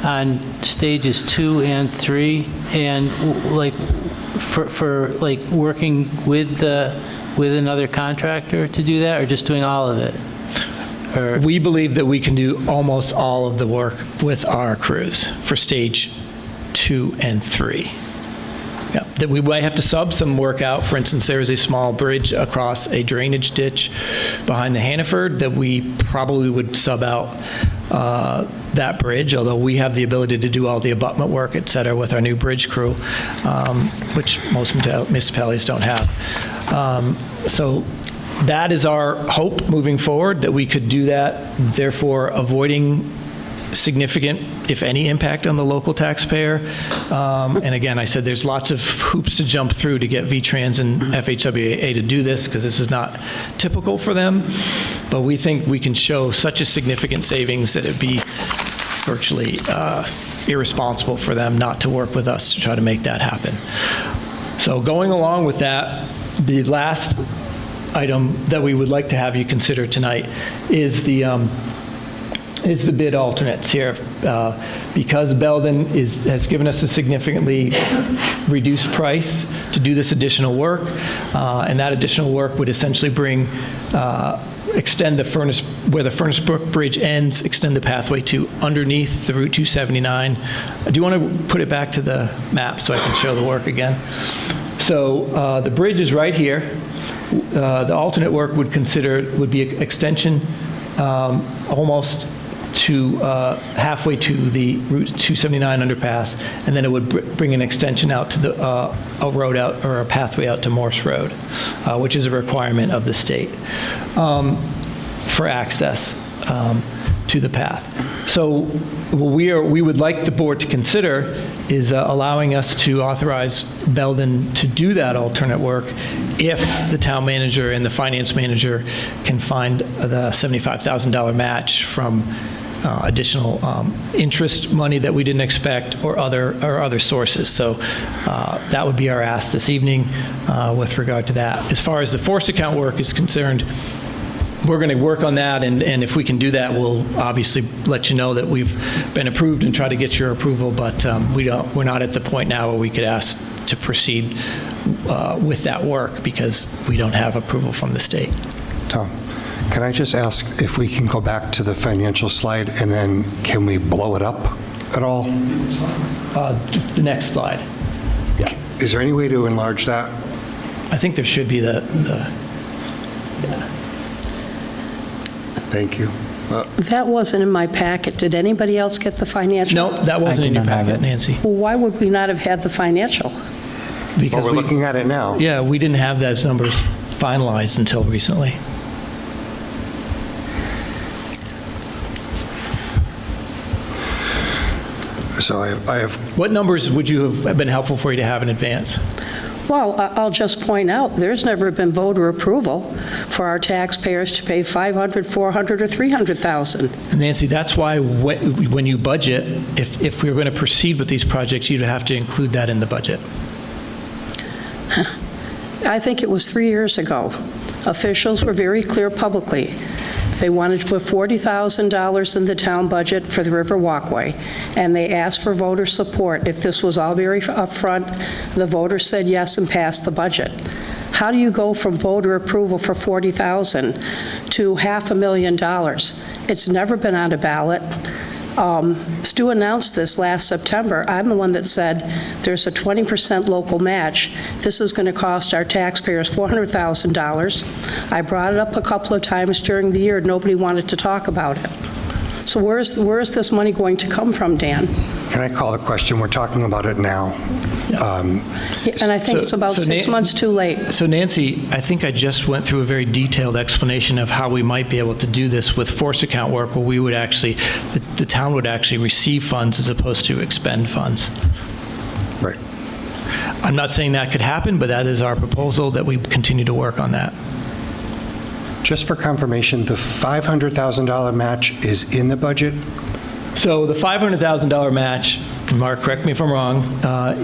on stages 2 and 3, and for working with another contractor to do that, or just doing all of it? Or We believe that we can do almost all of the work with our crews for stage 2 and 3. Yeah, that we might have to sub some work out. For instance, there is a small bridge across a drainage ditch behind the Hannaford that we probably would sub out that bridge, although we have the ability to do all the abutment work, et cetera, with our new bridge crew, which most municipalities don't have. So that is our hope moving forward, that we could do that, therefore avoiding significant, if any, impact on the local taxpayer. And again, I said there's lots of hoops to jump through to get VTrans and FHWA to do this, because this is not typical for them. But we think we can show such a significant savings that it'd be virtually irresponsible for them not to work with us to try to make that happen. So going along with that, the last item that we would like to have you consider tonight is the bid alternates here. Because Belden has given us a significantly reduced price to do this additional work, and that additional work would essentially extend the where the Furnace Brook Bridge ends, extend the pathway to underneath the Route 279. Do you want to put it back to the map so I can show the work again? So the bridge is right here. The alternate work would be extension almost to halfway to the Route 279 underpass, and then it would bring an extension out to a road out, or a pathway out to Morse Road, which is a requirement of the state for access to the path. So what we would like the board to consider is allowing us to authorize Belden to do that alternate work if the town manager and the finance manager can find the $75,000 match from additional interest money that we didn't expect, or other sources. So that would be our ask this evening with regard to that. As far as the force account work is concerned, we're going to work on that, and if we can do that, we'll obviously let you know that we've been approved and try to get your approval, but we're not at the point now where we could ask to proceed with that work because we don't have approval from the state. Tom, can I just ask if we can go back to the financial slide, and then can we blow it up at all? The next slide. Yeah. Is there any way to enlarge that? I think there should be yeah. Thank you. That wasn't in my packet. Did anybody else get the financial? No, that wasn't in your packet, Nancy. Well, why would we not have had the financial? Because well, we're looking at it now. Yeah, we didn't have those numbers finalized until recently. So I have... What numbers would you have been helpful for you to have in advance? Well, I'll just point out, there's never been voter approval for our taxpayers to pay $500,000, $400,000, or $300,000. Nancy, that's why when you budget, if we were going to proceed with these projects, you'd have to include that in the budget. I think it was 3 years ago. Officials were very clear publicly. They wanted to put $40,000 in the town budget for the River Walkway, and they asked for voter support. If this was all very upfront, the voters said yes and passed the budget. How do you go from voter approval for $40,000 to $500,000? It's never been on a ballot. Stu announced this last September. I'm the one that said there's a 20% local match. This is going to cost our taxpayers $400,000. I brought it up a couple of times during the year. Nobody wanted to talk about it. So where is this money going to come from, Dan? Can I call the question? We're talking about it now. And I think it's about 6 months too late. So Nancy, I think I just went through a very detailed explanation of how we might be able to do this with force account work, where we would actually, the town would actually receive funds as opposed to expend funds. Right. I'm not saying that could happen, but that is our proposal, that we continue to work on that. Just for confirmation, the $500,000 match is in the budget? So the $500,000 match, Mark, correct me if I'm wrong,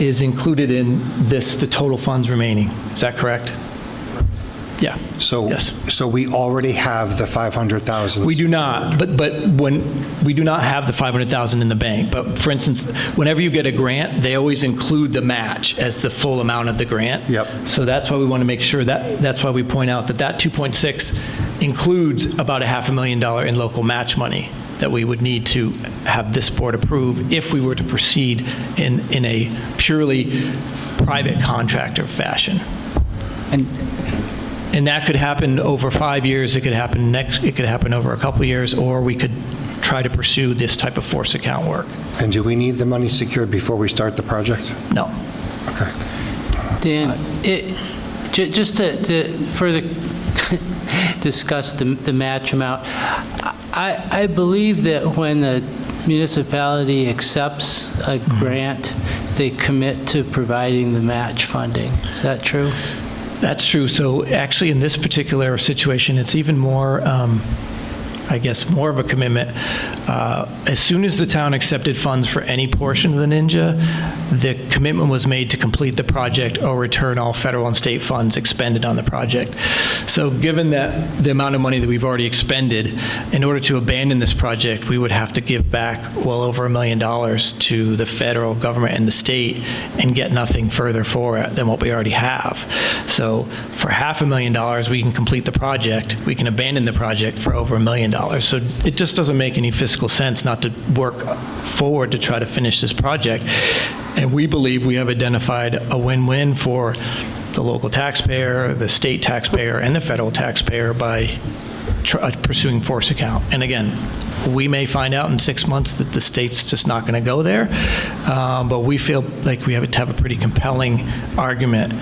is included in the total funds remaining. Is that correct? Yeah. So, yes. So we already have the 500,000? We do not, but when we do not have the 500,000 in the bank. But for instance, whenever you get a grant, they always include the match as the full amount of the grant. Yep. So that's why we want to make sure that's why we point out that 2.6 includes about $500,000 in local match money that we would need to have this board approve if we were to proceed in a purely private contractor fashion. And that could happen over 5 years, it could happen over a couple years, or we could try to pursue this type of force account work. And do we need the money secured before we start the project? No. Okay. Dan, just to further discuss the match amount, I believe that when the municipality accepts a grant, they commit to providing the match funding. Is that true? That's true. So actually, in this particular situation, it's even more, I guess, more of a commitment. As soon as the town accepted funds for any portion of the Ninja, the commitment was made to complete the project or return all federal and state funds expended on the project. So given that the amount of money that we've already expended, in order to abandon this project, we would have to give back well over $1 million to the federal government and the state and get nothing further for it than what we already have. So for $500,000, we can complete the project. We can abandon the project for over $1 million. So it just doesn't make any fiscal sense not to work forward to try to finish this project. And we believe we have identified a win-win for the local taxpayer, the state taxpayer, and the federal taxpayer by pursuing force account. And again, we may find out in 6 months that the state's just not going to go there, but we feel like we have to have a pretty compelling argument,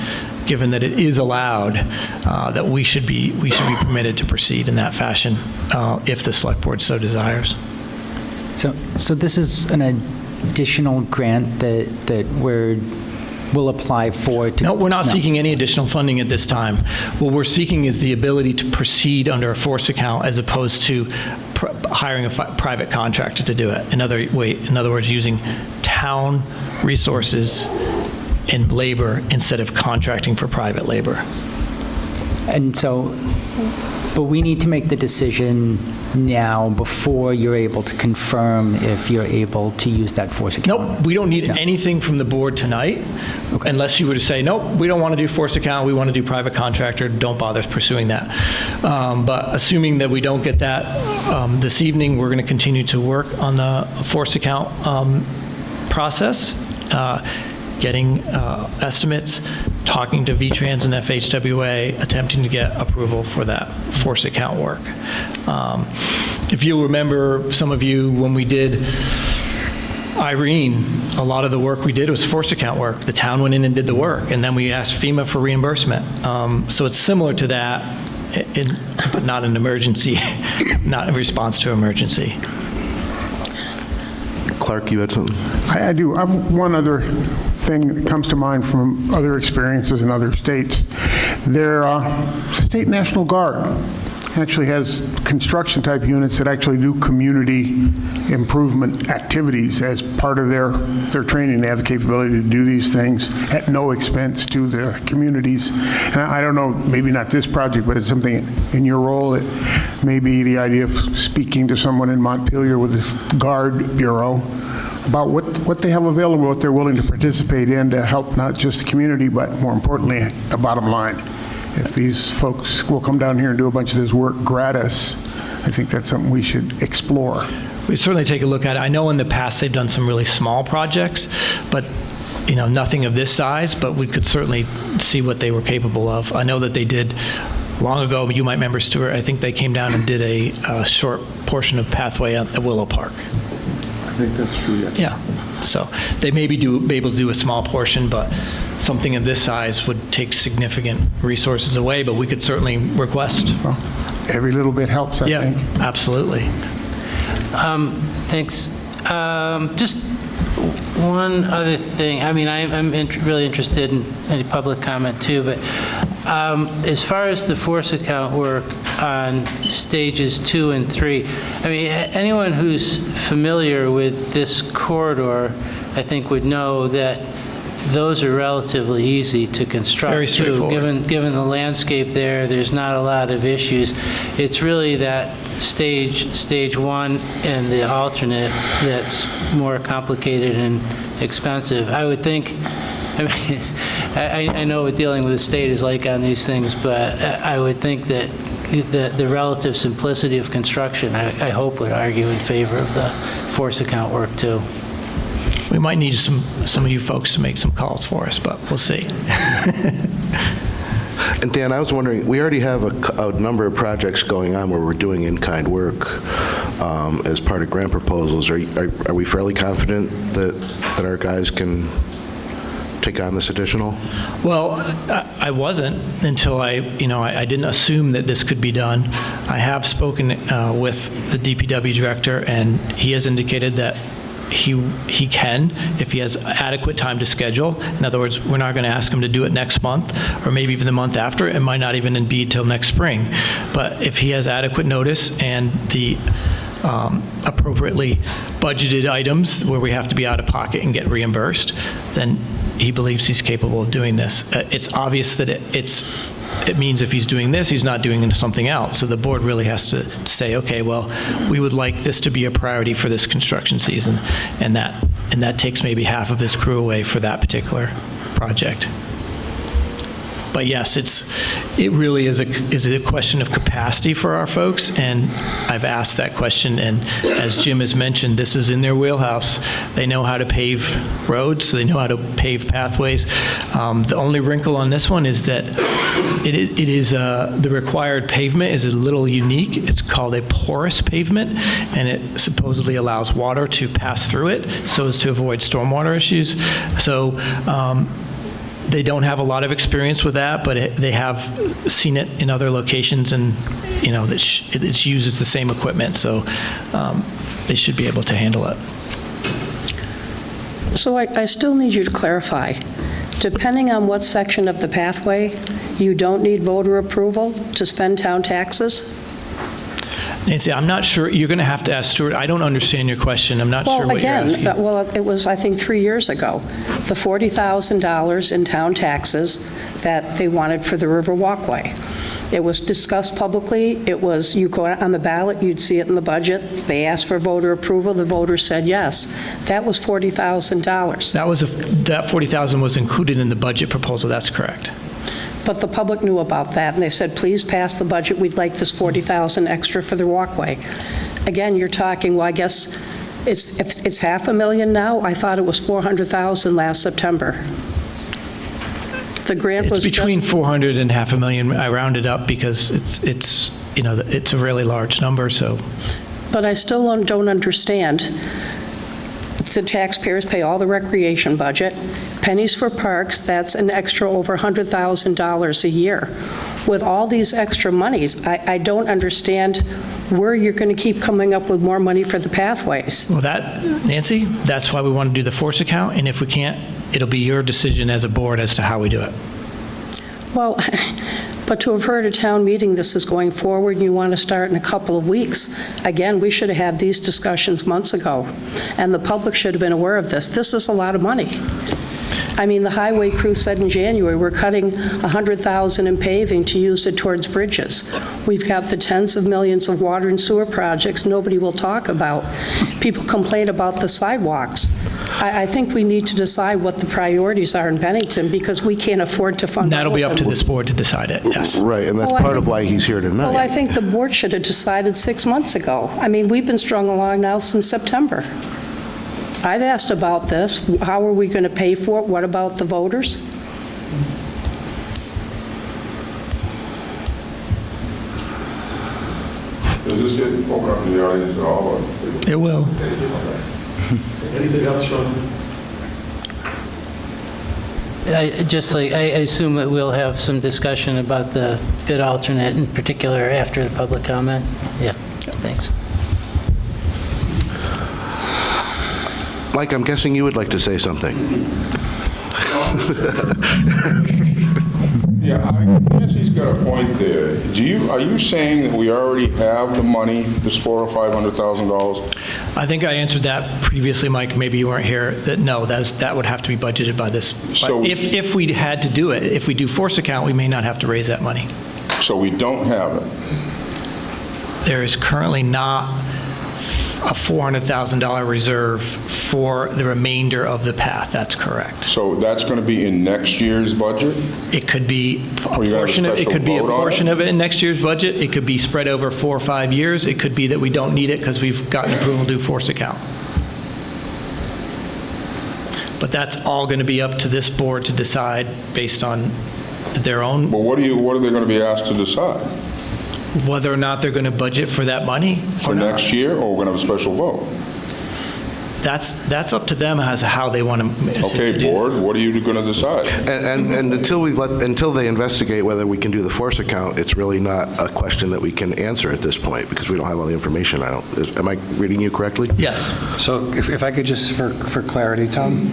given that it is allowed, that we should be permitted to proceed in that fashion if the select board so desires. So this is an additional grant that we'll apply for? No, we're not seeking any additional funding at this time. What we're seeking is the ability to proceed under a force account as opposed to hiring a private contractor to do it. In other words, using town resources and labor instead of contracting for private labor. And so, but we need to make the decision now before you're able to confirm if you're able to use that force account? Nope, we don't need anything from the board tonight, unless you were to say, nope, we don't want to do force account, we want to do private contractor, don't bother pursuing that. But assuming that we don't get that this evening, we're going to continue to work on the force account process, getting estimates, talking to VTrans and FHWA, attempting to get approval for that force account work. If you'll remember, some of you, when we did Irene, a lot of the work we did was force account work. The town went in and did the work, and then we asked FEMA for reimbursement. So it's similar to that, but not an emergency, not in response to emergency. Clark, you had something? I do. I have one other thing that comes to mind from other experiences in other states. Their State National Guard actually has construction-type units that actually do community improvement activities as part of their training. They have the capability to do these things at no expense to the communities. And I don't know, maybe not this project, but it's something in your role that maybe the idea of speaking to someone in Montpelier with the Guard Bureau about what they have available, what they're willing to participate in to help not just the community, but more importantly, a bottom line. If these folks will come down here and do a bunch of this work gratis, I think that's something we should explore. We certainly take a look at it. I know in the past they've done some really small projects, but nothing of this size, but we could certainly see what they were capable of. I know that they did long ago, you might remember, Stuart, I think they came down and did a short portion of pathway at Willow Park. I think that's true, yes. Yeah, so they may be able to do a small portion, but something of this size would take significant resources away, but we could certainly request. Well, every little bit helps, I think. Yeah, absolutely. Thanks. Just one other thing. I mean, I'm really interested in any public comment too, but as far as the force account work on stages 2 and 3, I mean, anyone who's familiar with this corridor, I think, would know that those are relatively easy to construct. Very too. straightforward. Given the landscape there's not a lot of issues. It's really that stage one and the alternate that's more complicated and expensive. I would think, I mean, I know what dealing with the state is like on these things, but I would think that the relative simplicity of construction, I hope, would argue in favor of the force account work too. We might need some of you folks to make some calls for us, but we'll see. And Dan, I was wondering, we already have a number of projects going on where we're doing in-kind work as part of grant proposals. Are we fairly confident that our guys can take on this additional? Well, I wasn't until I didn't assume that this could be done. I have spoken with the DPW director, and he has indicated that he can, if he has adequate time to schedule. In other words, we're not going to ask him to do it next month or maybe even the month after. It might not even be till next spring. But if he has adequate notice and the appropriately budgeted items where we have to be out of pocket and get reimbursed, then he believes he's capable of doing this. It's obvious that it means if he's doing this, he's not doing something else. So the board really has to say, okay, well, we would like this to be a priority for this construction season, and that takes maybe half of his crew away for that particular project. But yes, it really is a question of capacity for our folks, and I've asked that question, and as Jim has mentioned, this is in their wheelhouse. They know how to pave roads, so they know how to pave pathways. The only wrinkle on this one is that the required pavement is a little unique. It's called a porous pavement, and it supposedly allows water to pass through it so as to avoid stormwater issues. So they don't have a lot of experience with that, but they have seen it in other locations, and it's used as the same equipment, so they should be able to handle it. So I still need you to clarify. Depending on what section of the pathway, you don't need voter approval to spend town taxes? Nancy, I'm not sure. You're going to have to ask Stuart. I don't understand your question. I'm not sure what you're asking. Well, it was, I think, 3 years ago, the $40,000 in town taxes that they wanted for the River Walkway. It was discussed publicly. It was, you go on the ballot, you'd see it in the budget. They asked for voter approval. The voters said yes. That was $40,000. That $40,000 was included in the budget proposal. That's correct. But the public knew about that, and they said, please pass the budget. We'd like this $40,000 extra for the walkway. Again, you're talking, well, I guess it's $500,000 now. I thought it was $400,000 last September. The grant was between $400,000 and $500,000. I rounded up because it's a really large number. So, but I still don't understand. The taxpayers pay all the recreation budget. Pennies for parks, that's an extra over $100,000 a year. With all these extra monies, I don't understand where you're going to keep coming up with more money for the pathways. Well, Nancy, that's why we want to do the force account, and if we can't, it'll be your decision as a board as to how we do it. Well, but to have heard a town meeting this is going forward and you want to start in a couple of weeks, again, we should have had these discussions months ago, and the public should have been aware of this. This is a lot of money. I mean, the highway crew said in January, we're cutting $100,000 in paving to use it towards bridges. We've got the tens of millions of water and sewer projects nobody will talk about. People complain about the sidewalks. I think we need to decide what the priorities are in Bennington, because we can't afford to fund. That'll be up to this board to decide it, yes. Right, and that's part of why he's here tonight. Well, I think the board should have decided 6 months ago. I mean, we've been strung along now since September. I've asked about this. How are we going to pay for it? What about the voters? Does this get open up to the audience at all? It will. Anything else, Sean? I assume that we'll have some discussion about the bid alternate in particular after the public comment. Yeah, thanks. Mike, I'm guessing you would like to say something. Yeah, Nancy's got a point there. Are you saying that we already have the money, this $400,000 or $500,000? I think I answered that previously, Mike. Maybe you weren't here. That no, that would have to be budgeted by this. So if we had to do it, if we do force account, we may not have to raise that money. So we don't have it. There is currently not a $400,000 reserve for the remainder of the path. That's correct. So that's going to be in next year's budget? It could be a Are you gonna have a portion of it. It special could be a vote on portion it? of it in next year's budget. It could be spread over 4 or 5 years. It could be that we don't need it because we've gotten approval to do force account. But that's all going to be up to this board to decide based on their own, Well, what are they going to be asked to decide? whether or not they're going to budget for that money For or not. next year, or we're going to have a special vote? That's up to them as to how they want to. Okay, board, what are you going to decide? And until they investigate whether we can do the force account, it's really not a question that we can answer at this point because we don't have all the information. Am I reading you correctly? Yes. So if I could just, for clarity, Tom,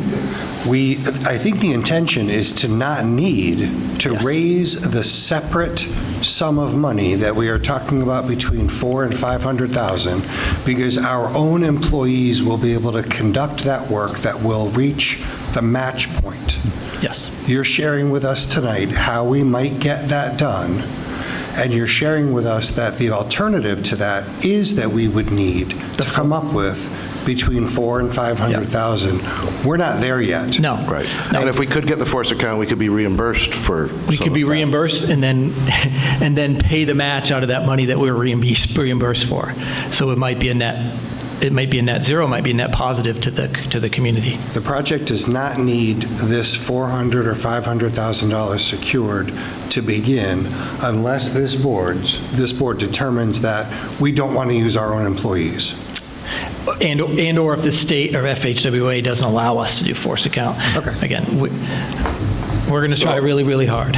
I think the intention is to not need to raise the separate sum of money that we are talking about between $400,000 and $500,000 because our own employees will be able to conduct that work that will reach the match point. Yes. You're sharing with us tonight how we might get that done, and you're sharing with us that the alternative to that is that we would need to come up with between $400,000 and $500,000. We're not there yet. No. Right. And if we could get the force account, we could be reimbursed for We could be reimbursed and then pay the match out of that money that we're reimbursed for. So it might be a net. It might be a net zero, it might be a net positive to the community. The project does not need this $400,000 or $500,000 secured to begin unless this board determines that we don't want to use our own employees. And or if the state or FHWA doesn't allow us to do force account. Okay. Again, we're going to try really, really hard.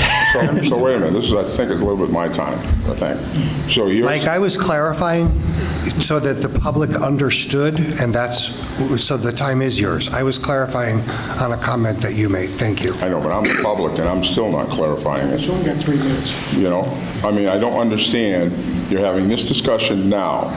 So wait a minute, this is, I think, a little bit my time, I think. So you're... Mike, I was clarifying so that the public understood, and so the time is yours. I was clarifying on a comment that you made. Thank you. I know, but I'm the public, and I'm still not clarifying it. It's only got 3 minutes. You know? I mean, I don't understand. You're having this discussion now.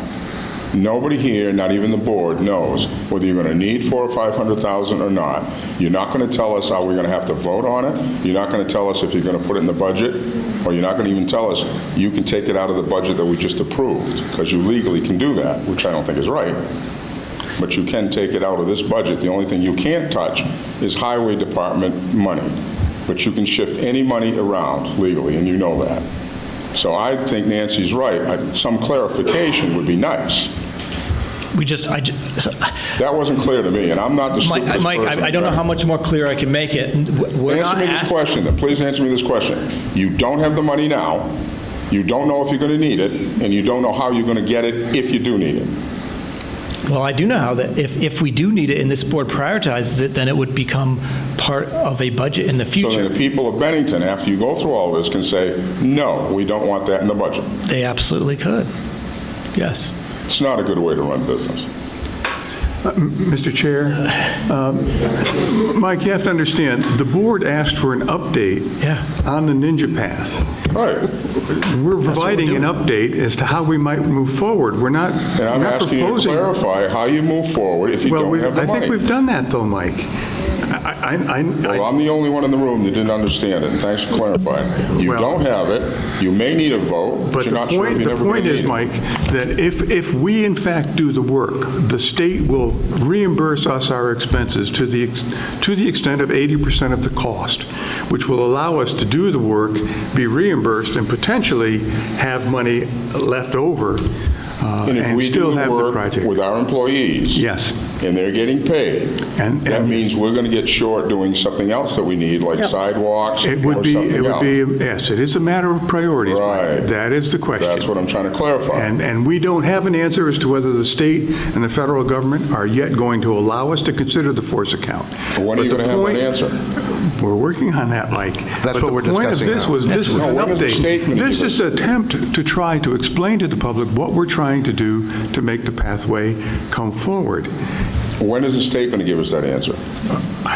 Nobody here, not even the board, knows whether you're going to need $400,000 or $500,000 or not. You're not going to tell us how we're going to have to vote on it. You're not going to tell us if you're going to put it in the budget, or you're not going to even tell us you can take it out of the budget that we just approved, because you legally can do that, which I don't think is right. But you can take it out of this budget. The only thing you can't touch is highway department money. But you can shift any money around legally, and you know that. So I think Nancy's right. Some clarification would be nice. That wasn't clear to me, and I'm not the stupidest Mike, person. I don't know how much more clear I can make it. Answer me this question, then. Please answer me this question. You don't have the money now, you don't know if you're going to need it, and you don't know how you're going to get it if you do need it. Well, I do know how that if we do need it and this board prioritizes it, then it would become part of a budget in the future. So then the people of Bennington, after you go through all this, can say, no, we don't want that in the budget. They absolutely could. Yes. It's not a good way to run business. Mr. Chair, Mike, you have to understand, the board asked for an update on the Ninja Path. Right. We're providing an update as to how we might move forward. We're not proposing. And I'm asking you to clarify how you move forward if you don't have the money. I think we've done that, though, Mike. Well, I'm the only one in the room that didn't understand it, and thanks for clarifying. You don't have it, you may need a vote, but you're not sure if you're never going to need it. The point is, Mike, that if we in fact do the work, the state will reimburse us our expenses to the extent of 80% of the cost, which will allow us to do the work, be reimbursed, and potentially have money left over and still have the project. With our employees. Yes. And they're getting paid. And that means we're going to get short doing something else that we need, like sidewalks or something else. Yes, it is a matter of priorities, Mike. That is the question. That's what I'm trying to clarify. And we don't have an answer as to whether the state and the federal government are yet going to allow us to consider the force account. When are you going to have an answer? We're working on that, Mike. That's what we're discussing now. The point of this was an update. This is an attempt to try to explain to the public what we're trying to do to make the pathway come forward. When is the state going to give us that answer?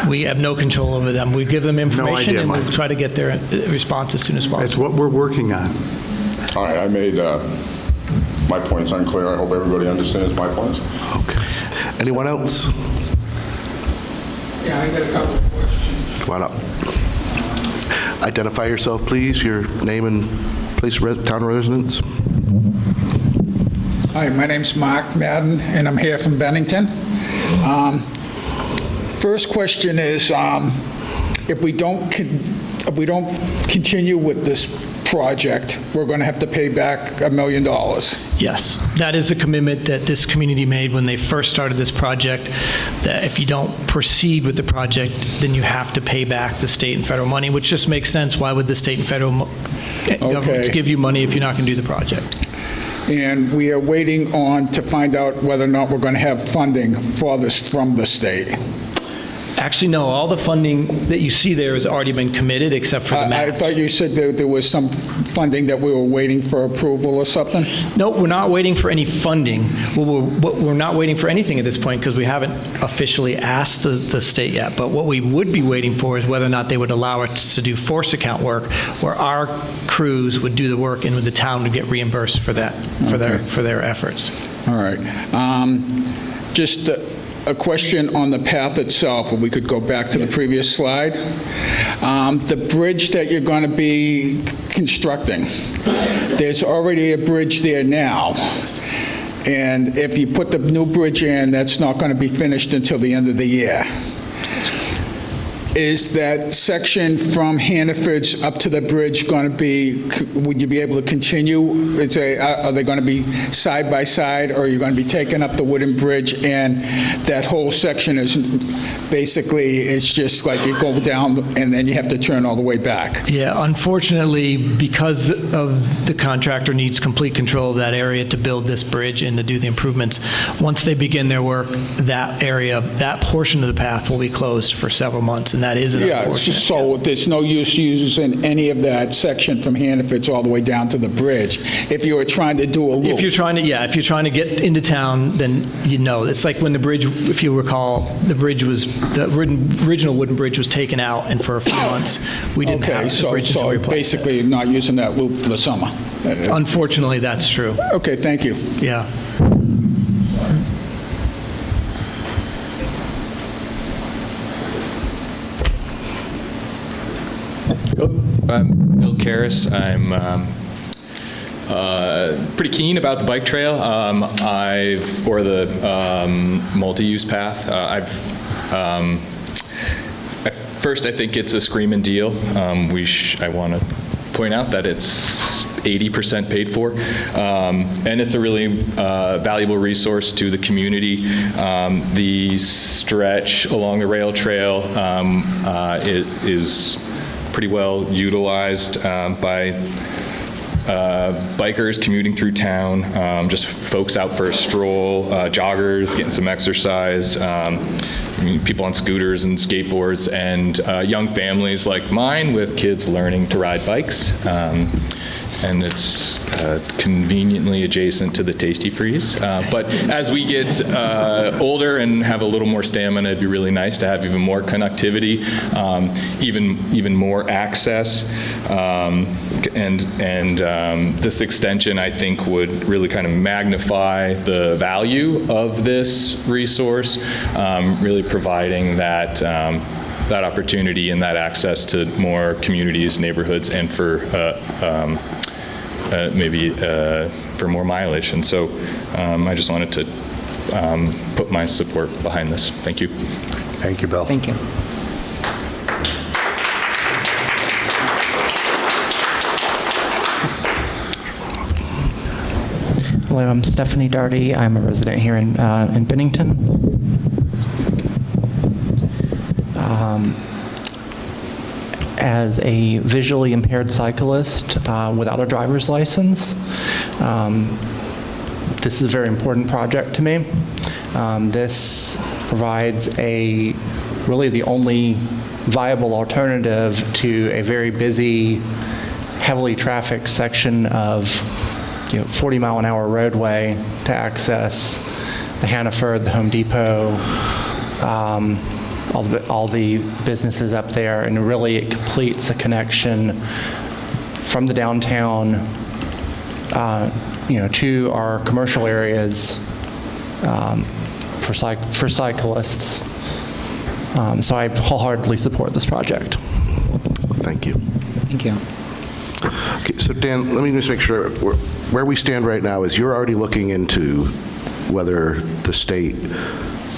We have no control over them. We give them information and we'll try to get their response as soon as possible. That's what we're working on. All right, I made my points unclear. I hope everybody understands my points. Okay. Anyone else? Yeah, I got a couple of questions. Come on up. Identify yourself, please, your name and place of town residence. Hi, my name's Mark Madden, and I'm here from Bennington. First question is, if we don't continue with this project, we're going to have to pay back $1 million. Yes, that is a commitment that this community made when they first started this project, that if you don't proceed with the project, then you have to pay back the state and federal money, which just makes sense. Why would the state and federal governments give you money if you're not going to do the project? And we are waiting on to find out whether or not we're going to have funding for this from the state. Actually, no, all the funding that you see there has already been committed except for the match. I thought you said there was some funding that we were waiting for approval or something? No, we're not waiting for any funding. We're not waiting for anything at this point because we haven't officially asked the state yet. But what we would be waiting for is whether or not they would allow us to do force account work where our crews would do the work and the town would get reimbursed for that, for their efforts. All right. Just a question on the path itself, if we could go back to the previous slide. The bridge that you're going to be constructing, there's already a bridge there now. And if you put the new bridge in, that's not going to be finished until the end of the year. Is that section from Hannaford's up to the bridge going to be, would you be able to continue? Are they going to be side by side, or are you going to be taking up the wooden bridge and that whole section is basically, it's just like you go down and then you have to turn all the way back? Yeah, unfortunately, because of the contractor needs complete control of that area to build this bridge and to do the improvements, once they begin their work, that area, that portion of the path will be closed for several months. And that is an unfortunate. So there's no use using any of that section from Hannaford's all the way down to the bridge. If you were trying to do a loop. If you're trying to get into town, then you know. It's like when the bridge, if you recall, the original wooden bridge was taken out, and for a few months, we didn't have the bridge to replace basically it. Not using that loop for the summer. Unfortunately, that's true. Okay, thank you. Yeah. I'm Bill Karras. I'm pretty keen about the bike trail, or the multi-use path. At first, I think it's a screaming deal. I want to point out that it's 80% paid for, and it's a really valuable resource to the community. The stretch along the rail trail is pretty well utilized by bikers commuting through town, just folks out for a stroll, joggers getting some exercise, people on scooters and skateboards, and young families like mine with kids learning to ride bikes. And it's conveniently adjacent to the Tasty Freeze. But as we get older and have a little more stamina, it'd be really nice to have even more connectivity, even more access. And this extension, I think, would really kind of magnify the value of this resource, really providing that that opportunity and that access to more communities, neighborhoods, and for maybe for more mileage. And so I just wanted to put my support behind this. Thank you. Thank you, Bill. Thank you. Hello, I'm Stephanie Darty. I'm a resident here in Bennington. As a visually impaired cyclist without a driver's license, this is a very important project to me. This provides really the only viable alternative to a very busy, heavily trafficked section of 40-mile-an-hour roadway to access the Hannaford, the Home Depot, all the businesses up there, and really it completes a connection from the downtown, to our commercial areas, for cyclists. So I wholeheartedly support this project. Thank you. Thank you. Okay, so Dan, let me just make sure, where we stand right now is you're already looking into whether the state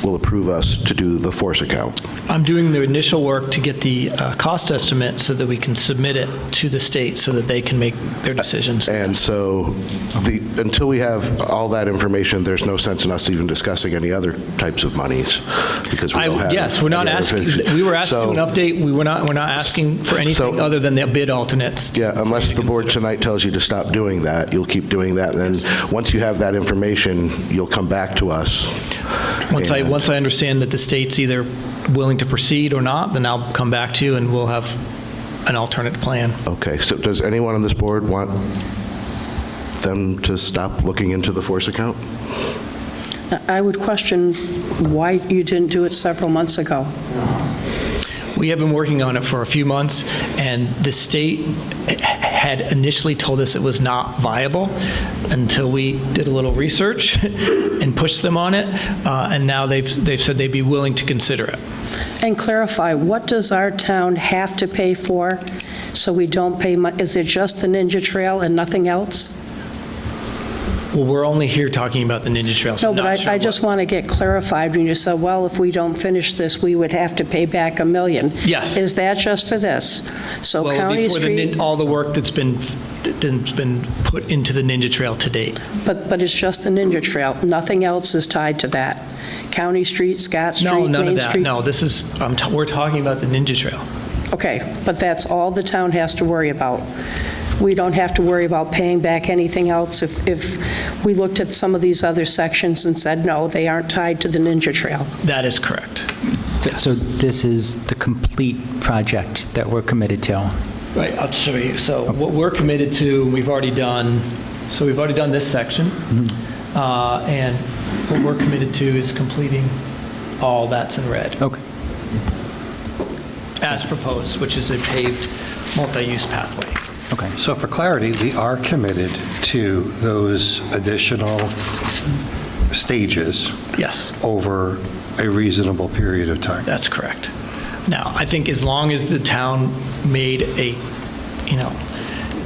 will approve us to do the force account. I'm doing the initial work to get the cost estimate so that we can submit it to the state so that they can make their decisions. And so until we have all that information, there's no sense in us even discussing any other types of monies because we don't have. Yes, we're not any other asking, information. we were asked to do an So- update. We're not asking for anything other than the bid alternates. Yeah, unless the board tonight tells you to stop doing that, you'll keep doing that. And then once you have that information, you'll come back to us. Once I understand that the state's either willing to proceed or not, then I'll come back to you and we'll have an alternate plan. Okay, so does anyone on this board want them to stop looking into the force account? I would question why you didn't do it several months ago. We have been working on it for a few months, and the state had initially told us it was not viable until we did a little research and pushed them on it, and now they've said they'd be willing to consider it. And clarify, what does our town have to pay for so we don't pay money? Is it just the Ninja Trail and nothing else? Well, we're only here talking about the Ninja Trail. so No, but I'm not sure I just want to get clarified when you said, well, if we don't finish this, we would have to pay back $1 million. Yes. Is that just for this? So Well, County before Street, all the work that's been put into the Ninja Trail to date. but it's just the Ninja Trail. Nothing else is tied to that. County Street, Scott Street, No, none of Main that. Street? No, this is, we're talking about the Ninja Trail. Okay, but that's all the town has to worry about. We don't have to worry about paying back anything else if we looked at some of these other sections and said, no, they aren't tied to the Ninja Trail. That is correct. So this is the complete project that we're committed to? Right, I'll show you. So what we're committed to, we've already done this section. And what we're committed to is completing all that's in red. Okay. As proposed, which is a paved multi-use pathway. Okay. So for clarity, we are committed to those additional stages. Yes. Over a reasonable period of time. That's correct. Now, I think as long as the town made an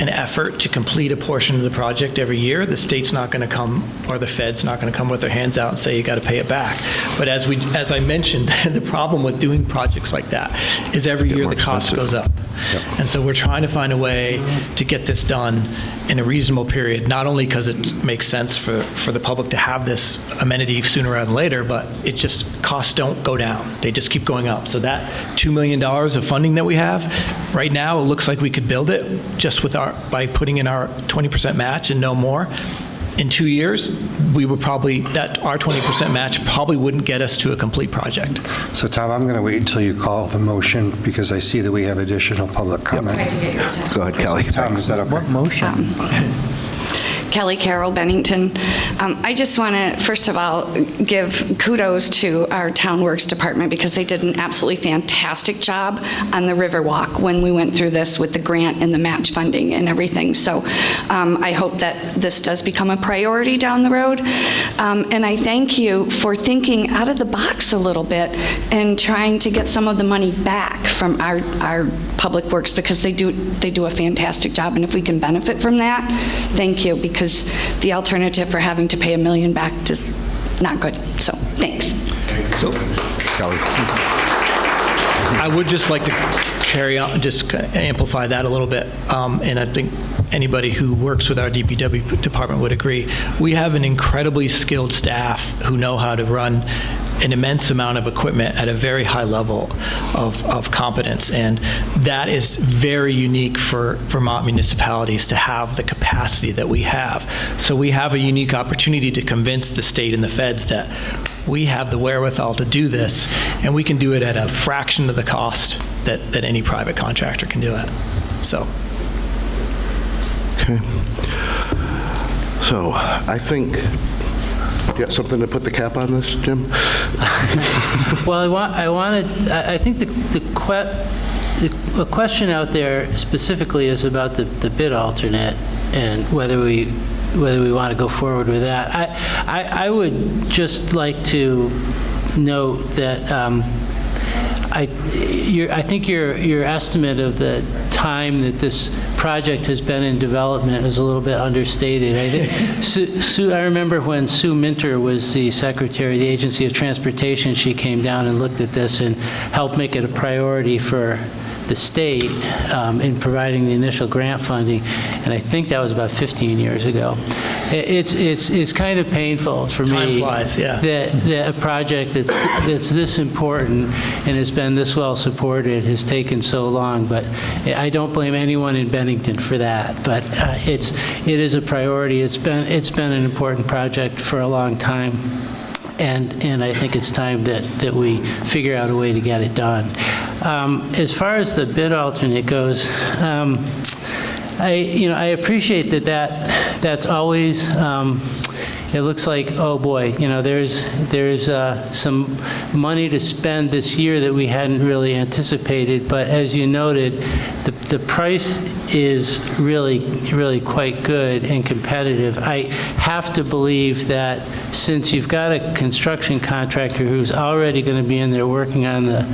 effort to complete a portion of the project every year, the state's not going to come, or the Fed's not going to come with their hands out and say, you got to pay it back. But as I mentioned, the problem with doing projects like that is every year the cost goes up. Yep. And so we're trying to find a way to get this done in a reasonable period, not only because it makes sense for the public to have this amenity sooner rather than later, but it just, costs don't go down. They just keep going up. So that $2 million of funding that we have, right now, it looks like we could build it just by putting in our 20% match and no more. In 2 years, we would probably, our 20% match probably wouldn't get us to a complete project. So Tom, I'm going to wait until you call the motion because I see that we have additional public comment. Go ahead, Kelly. Tom, is that okay? What motion? Kelly Carroll, Bennington. I just want to, first of all, give kudos to our Town Works Department because they did an absolutely fantastic job on the Riverwalk when we went through this with the grant and the match funding and everything. So I hope that this does become a priority down the road. And I thank you for thinking out of the box a little bit and trying to get some of the money back from our Public Works because they do a fantastic job. And if we can benefit from that, thank you, because the alternative for having to pay $1 million back is not good. So, thanks. So, Kelly. I would just like to carry on, just amplify that a little bit. And I think anybody who works with our DPW department would agree. We have an incredibly skilled staff who know how to run an immense amount of equipment at a very high level of competence. And that is very unique for Vermont municipalities to have the capacity that we have. So we have a unique opportunity to convince the state and the feds that we have the wherewithal to do this, and we can do it at a fraction of the cost that any private contractor can do it. So. Okay. So I think, you got something to put the cap on this, Jim? Well, I think the question out there specifically is about the bid alternate and whether we want to go forward with that. I would just like to note that I think your estimate of the time that this project has been in development is a little bit understated. I think I remember when Sue Minter was the secretary of the Agency of Transportation, she came down and looked at this and helped make it a priority for the state in providing the initial grant funding, and I think that was about 15 years ago. It's kind of painful for me. Time flies, yeah. That a project that's this important and has been this well supported has taken so long. But I don't blame anyone in Bennington for that. But it is a priority. It's been an important project for a long time. And I think it's time that we figure out a way to get it done. As far as the bid alternate goes, I appreciate that's always. It looks like, oh boy, there's some money to spend this year that we hadn't really anticipated. But as you noted, the price is really quite good and competitive. I have to believe that since you've got a construction contractor who's already going to be in there working on the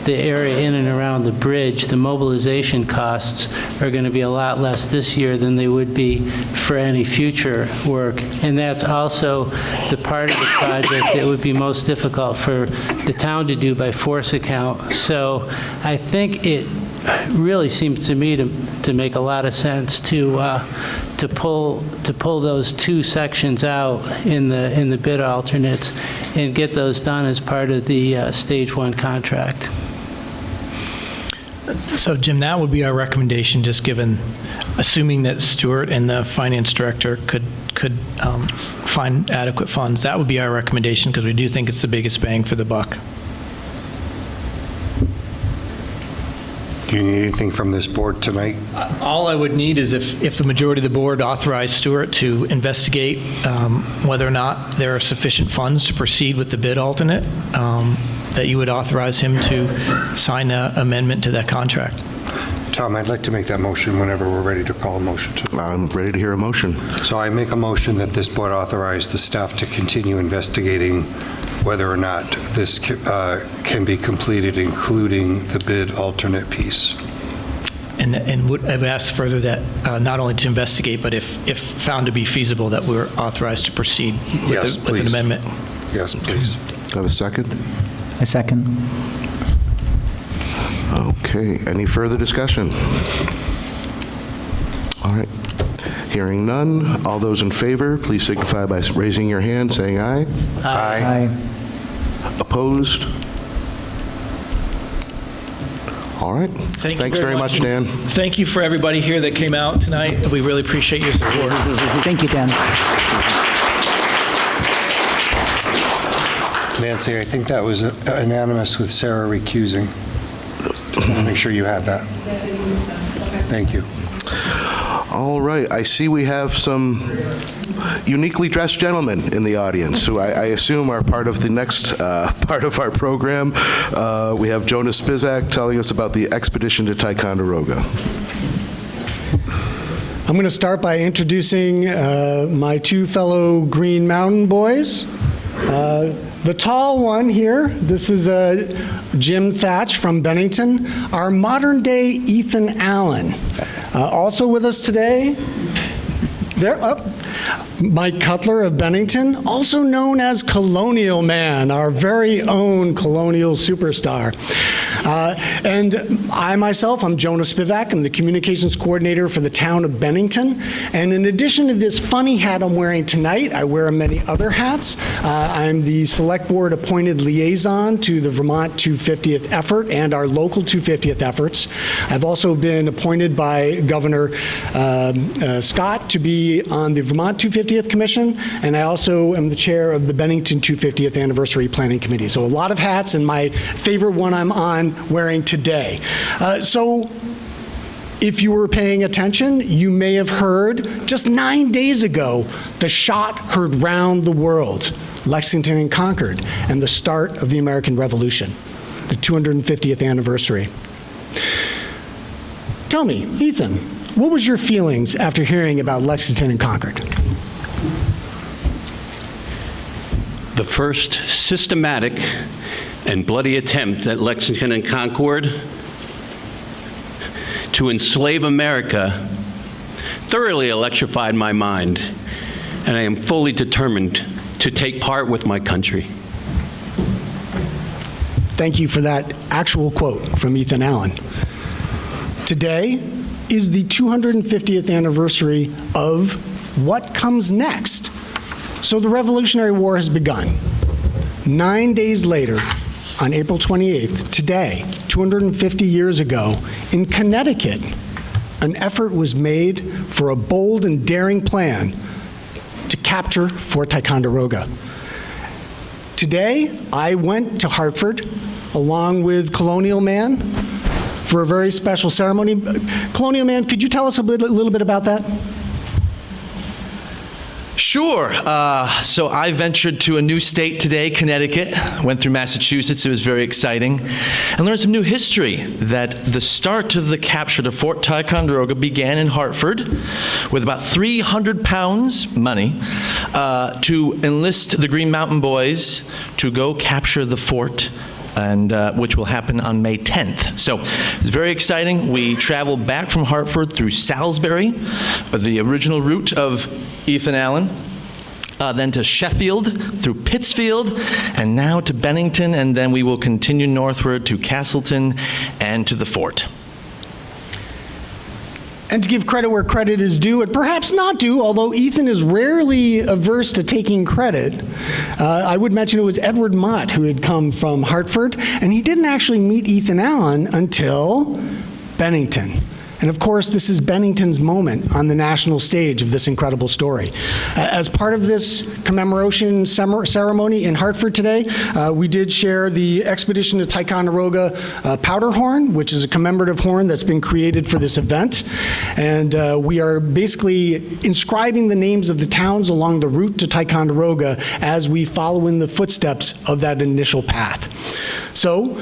area in and around the bridge, the mobilization costs are going to be a lot less this year than they would be for any future work. And that's also the part of the project that would be most difficult for the town to do by force account. So I think it really seems to me to make a lot of sense to pull those two sections out in the bid alternates and get those done as part of the stage 1 contract. So Jim, that would be our recommendation, just assuming that Stuart and the finance director could find adequate funds. That would be our recommendation, because we do think it's the biggest bang for the buck. Do you need anything from this board tonight? All I would need is if the majority of the board authorized Stuart to investigate whether or not there are sufficient funds to proceed with the bid alternate, that you would authorize him to sign an amendment to that contract. Tom, I'd like to make that motion whenever we're ready to call a motion. I'm ready to hear a motion. So I make a motion that this board authorize the staff to continue investigating whether or not this can be completed, including the bid alternate piece. And I would ask further that not only to investigate, but if found to be feasible, that we're authorized to proceed with an amendment. Yes, please. Have a second? A second. Okay, any further discussion? All right, hearing none. All those in favor, please signify by raising your hand, saying aye. Aye. Opposed? All right. Thanks very much, Dan. Thank you for everybody here that came out tonight. We really appreciate your support. Thank you, Dan. Nancy, I think that was unanimous with Sarah recusing. Just want to make sure you had that. Thank you. All right, I see we have some uniquely dressed gentlemen in the audience, who I assume are part of the next part of our program. We have Jonas Spizak telling us about the expedition to Ticonderoga. I'm going to start by introducing my two fellow Green Mountain boys. The tall one here, this is Jim Thatch from Bennington, our modern-day Ethan Allen. Also with us today, Mike Cutler of Bennington, also known as Colonial Man, our very own colonial superstar. And I myself, I'm Jonas Spivak. I'm the communications coordinator for the town of Bennington. And in addition to this funny hat I'm wearing tonight, I wear many other hats. I'm the select board appointed liaison to the Vermont 250th effort and our local 250th efforts. I've also been appointed by Governor Scott to be on the Vermont 250th Commission, and I also am the chair of the Bennington 250th Anniversary Planning Committee. So a lot of hats, and my favorite one I'm on wearing today. So if you were paying attention, you may have heard just 9 days ago, the shot heard round the world, Lexington and Concord, and the start of the American Revolution, the 250th anniversary. Tell me, Ethan, what was your feelings after hearing about Lexington and Concord? The first systematic and bloody attempt at Lexington and Concord to enslave America thoroughly electrified my mind, and I am fully determined to take part with my country. Thank you for that actual quote from Ethan Allen. Today is the 250th anniversary of What Comes Next. So the Revolutionary War has begun. 9 days later, on April 28th, today, 250 years ago, in Connecticut, an effort was made for a bold and daring plan to capture Fort Ticonderoga. Today, I went to Hartford along with Colonial Man for a very special ceremony. Colonial Man, could you tell us a little bit about that? Sure. So I ventured to a new state today, Connecticut. Went through Massachusetts. It was very exciting. And learned some new history, that the start of the capture to Fort Ticonderoga began in Hartford with about 300 pounds, money, to enlist the Green Mountain Boys to go capture the fort, and which will happen on May 10th. So it's very exciting. We traveled back from Hartford through Salisbury, the original route of Ethan Allen, then to Sheffield, through Pittsfield, and now to Bennington, and then we will continue northward to Castleton and to the fort. And to give credit where credit is due, and perhaps not due, although Ethan is rarely averse to taking credit, I would mention it was Edward Mott who had come from Hartford, and he didn't actually meet Ethan Allen until Bennington. And of course, this is Bennington's moment on the national stage of this incredible story. As part of this commemoration ceremony in Hartford today, we did share the Expedition to Ticonderoga powder horn, which is a commemorative horn that's been created for this event. And we are basically inscribing the names of the towns along the route to Ticonderoga as we follow in the footsteps of that initial path. So,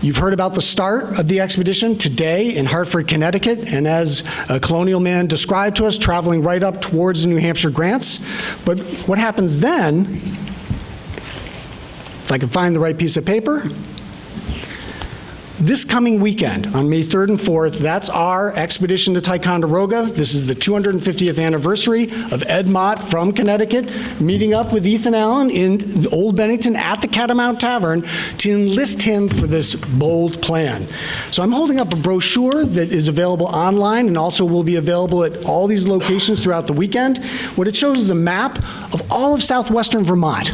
you've heard about the start of the expedition today in Hartford, Connecticut, and as Colonial Man described to us, traveling right up towards the New Hampshire grants. But what happens then, if I can find the right piece of paper, this coming weekend, on May 3rd and 4th, that's our expedition to Ticonderoga. This is the 250th anniversary of Ed Mott from Connecticut meeting up with Ethan Allen in Old Bennington at the Catamount Tavern to enlist him for this bold plan. So I'm holding up a brochure that is available online and also will be available at all these locations throughout the weekend. What it shows is a map of all of southwestern Vermont.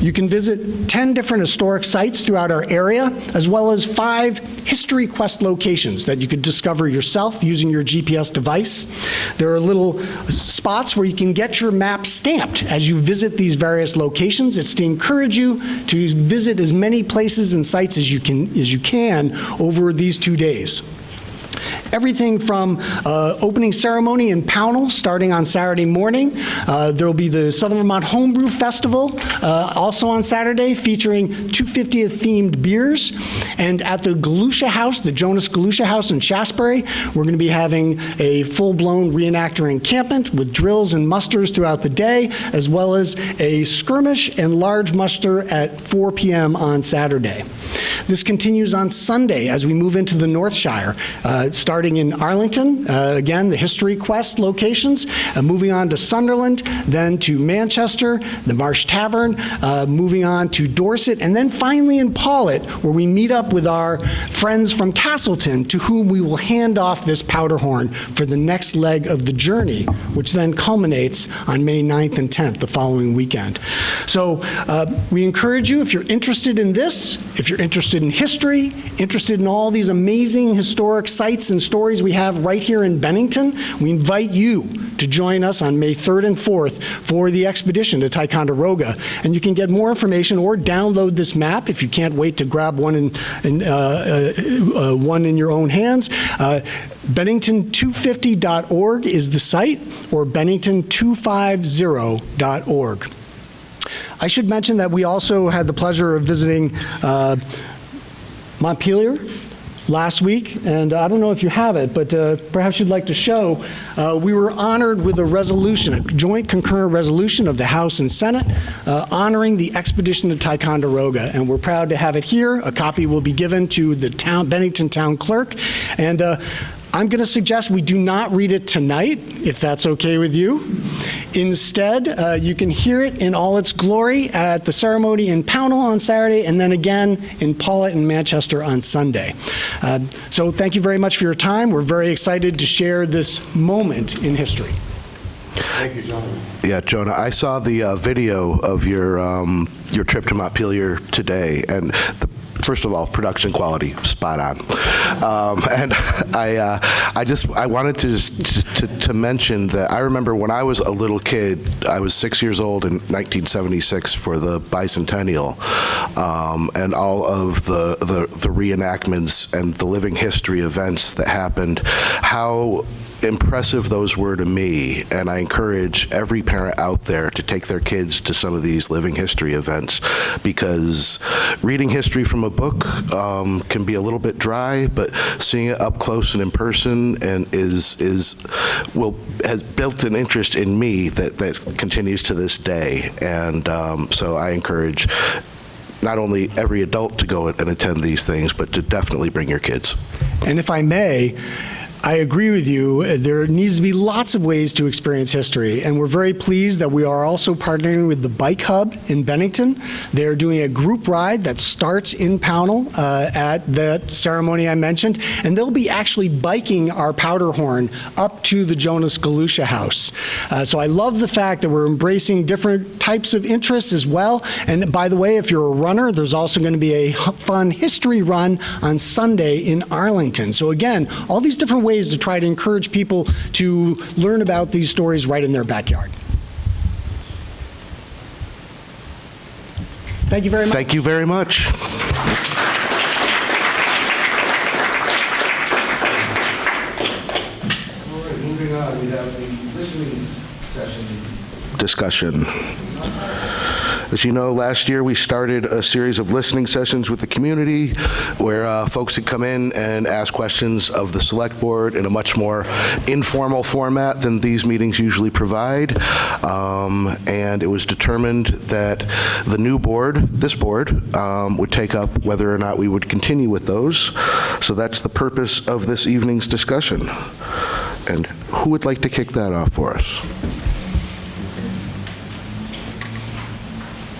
You can visit 10 different historic sites throughout our area, as well as 5 History Quest locations that you could discover yourself using your GPS device. There are little spots where you can get your map stamped as you visit these various locations. It's to encourage you to visit as many places and sites as you can over these 2 days. Everything from opening ceremony in Pownell starting on Saturday morning. There will be the Southern Vermont Homebrew Festival also on Saturday featuring 250th themed beers. And at the Galusha House, the Jonas Galusha House in Shasbury, we're going to be having a full-blown reenactor encampment with drills and musters throughout the day, as well as a skirmish and large muster at 4 p.m. on Saturday. This continues on Sunday as we move into the North Shire, starting in Arlington, again, the History Quest locations, moving on to Sunderland, then to Manchester, the Marsh Tavern, moving on to Dorset, and then finally in Paulet, where we meet up with our friends from Castleton, to whom we will hand off this powder horn for the next leg of the journey, which then culminates on May 9th and 10th, the following weekend. So we encourage you, if you're interested in this, if you're interested in history, interested in all these amazing historic sites and stories we have right here in Bennington, we invite you to join us on May 3rd and 4th for the expedition to Ticonderoga. And you can get more information or download this map if you can't wait to grab one in your own hands. Bennington250.org is the site, or Bennington250.org. I should mention that we also had the pleasure of visiting Montpelier, last week, and I don't know if you have it, but perhaps you'd like to show, we were honored with a resolution, a joint concurrent resolution of the House and Senate honoring the expedition to Ticonderoga, and we're proud to have it here. A copy will be given to the Bennington Town Clerk, and I'm going to suggest we do not read it tonight, if that's okay with you. Instead, you can hear it in all its glory at the ceremony in Pownell on Saturday, and then again in Paulet and Manchester on Sunday. So thank you very much for your time. We're very excited to share this moment in history. Thank you, Jonah. Yeah, Jonah, I saw the video of your trip to Montpelier today, and first of all, production quality, spot on. And I wanted to mention that I remember when I was a little kid, I was 6 years old in 1976 for the bicentennial, and all of the reenactments and the living history events that happened, how impressive those were to me, and I encourage every parent out there to take their kids to some of these living history events, because reading history from a book can be a little bit dry, but seeing it up close and in person and has built an interest in me that continues to this day. And so I encourage not only every adult to go and attend these things, but to definitely bring your kids. And if I may, I agree with you. There needs to be lots of ways to experience history, and we're very pleased that we are also partnering with the Bike Hub in Bennington. They're doing a group ride that starts in Pownell at the ceremony I mentioned, and they'll be actually biking our powder horn up to the Jonas Galusha House. So I love the fact that we're embracing different types of interests as well. And by the way, if you're a runner, there's also going to be a fun history run on Sunday in Arlington. So again, all these different ways to try to encourage people to learn about these stories right in their backyard. Thank you very much. Thank you very much. Moving on, we have the listening session. Discussion. As you know, last year we started a series of listening sessions with the community where folks could come in and ask questions of the select board in a much more informal format than these meetings usually provide. And it was determined that the new board, this board, would take up whether or not we would continue with those. So that's the purpose of this evening's discussion. And who would like to kick that off for us?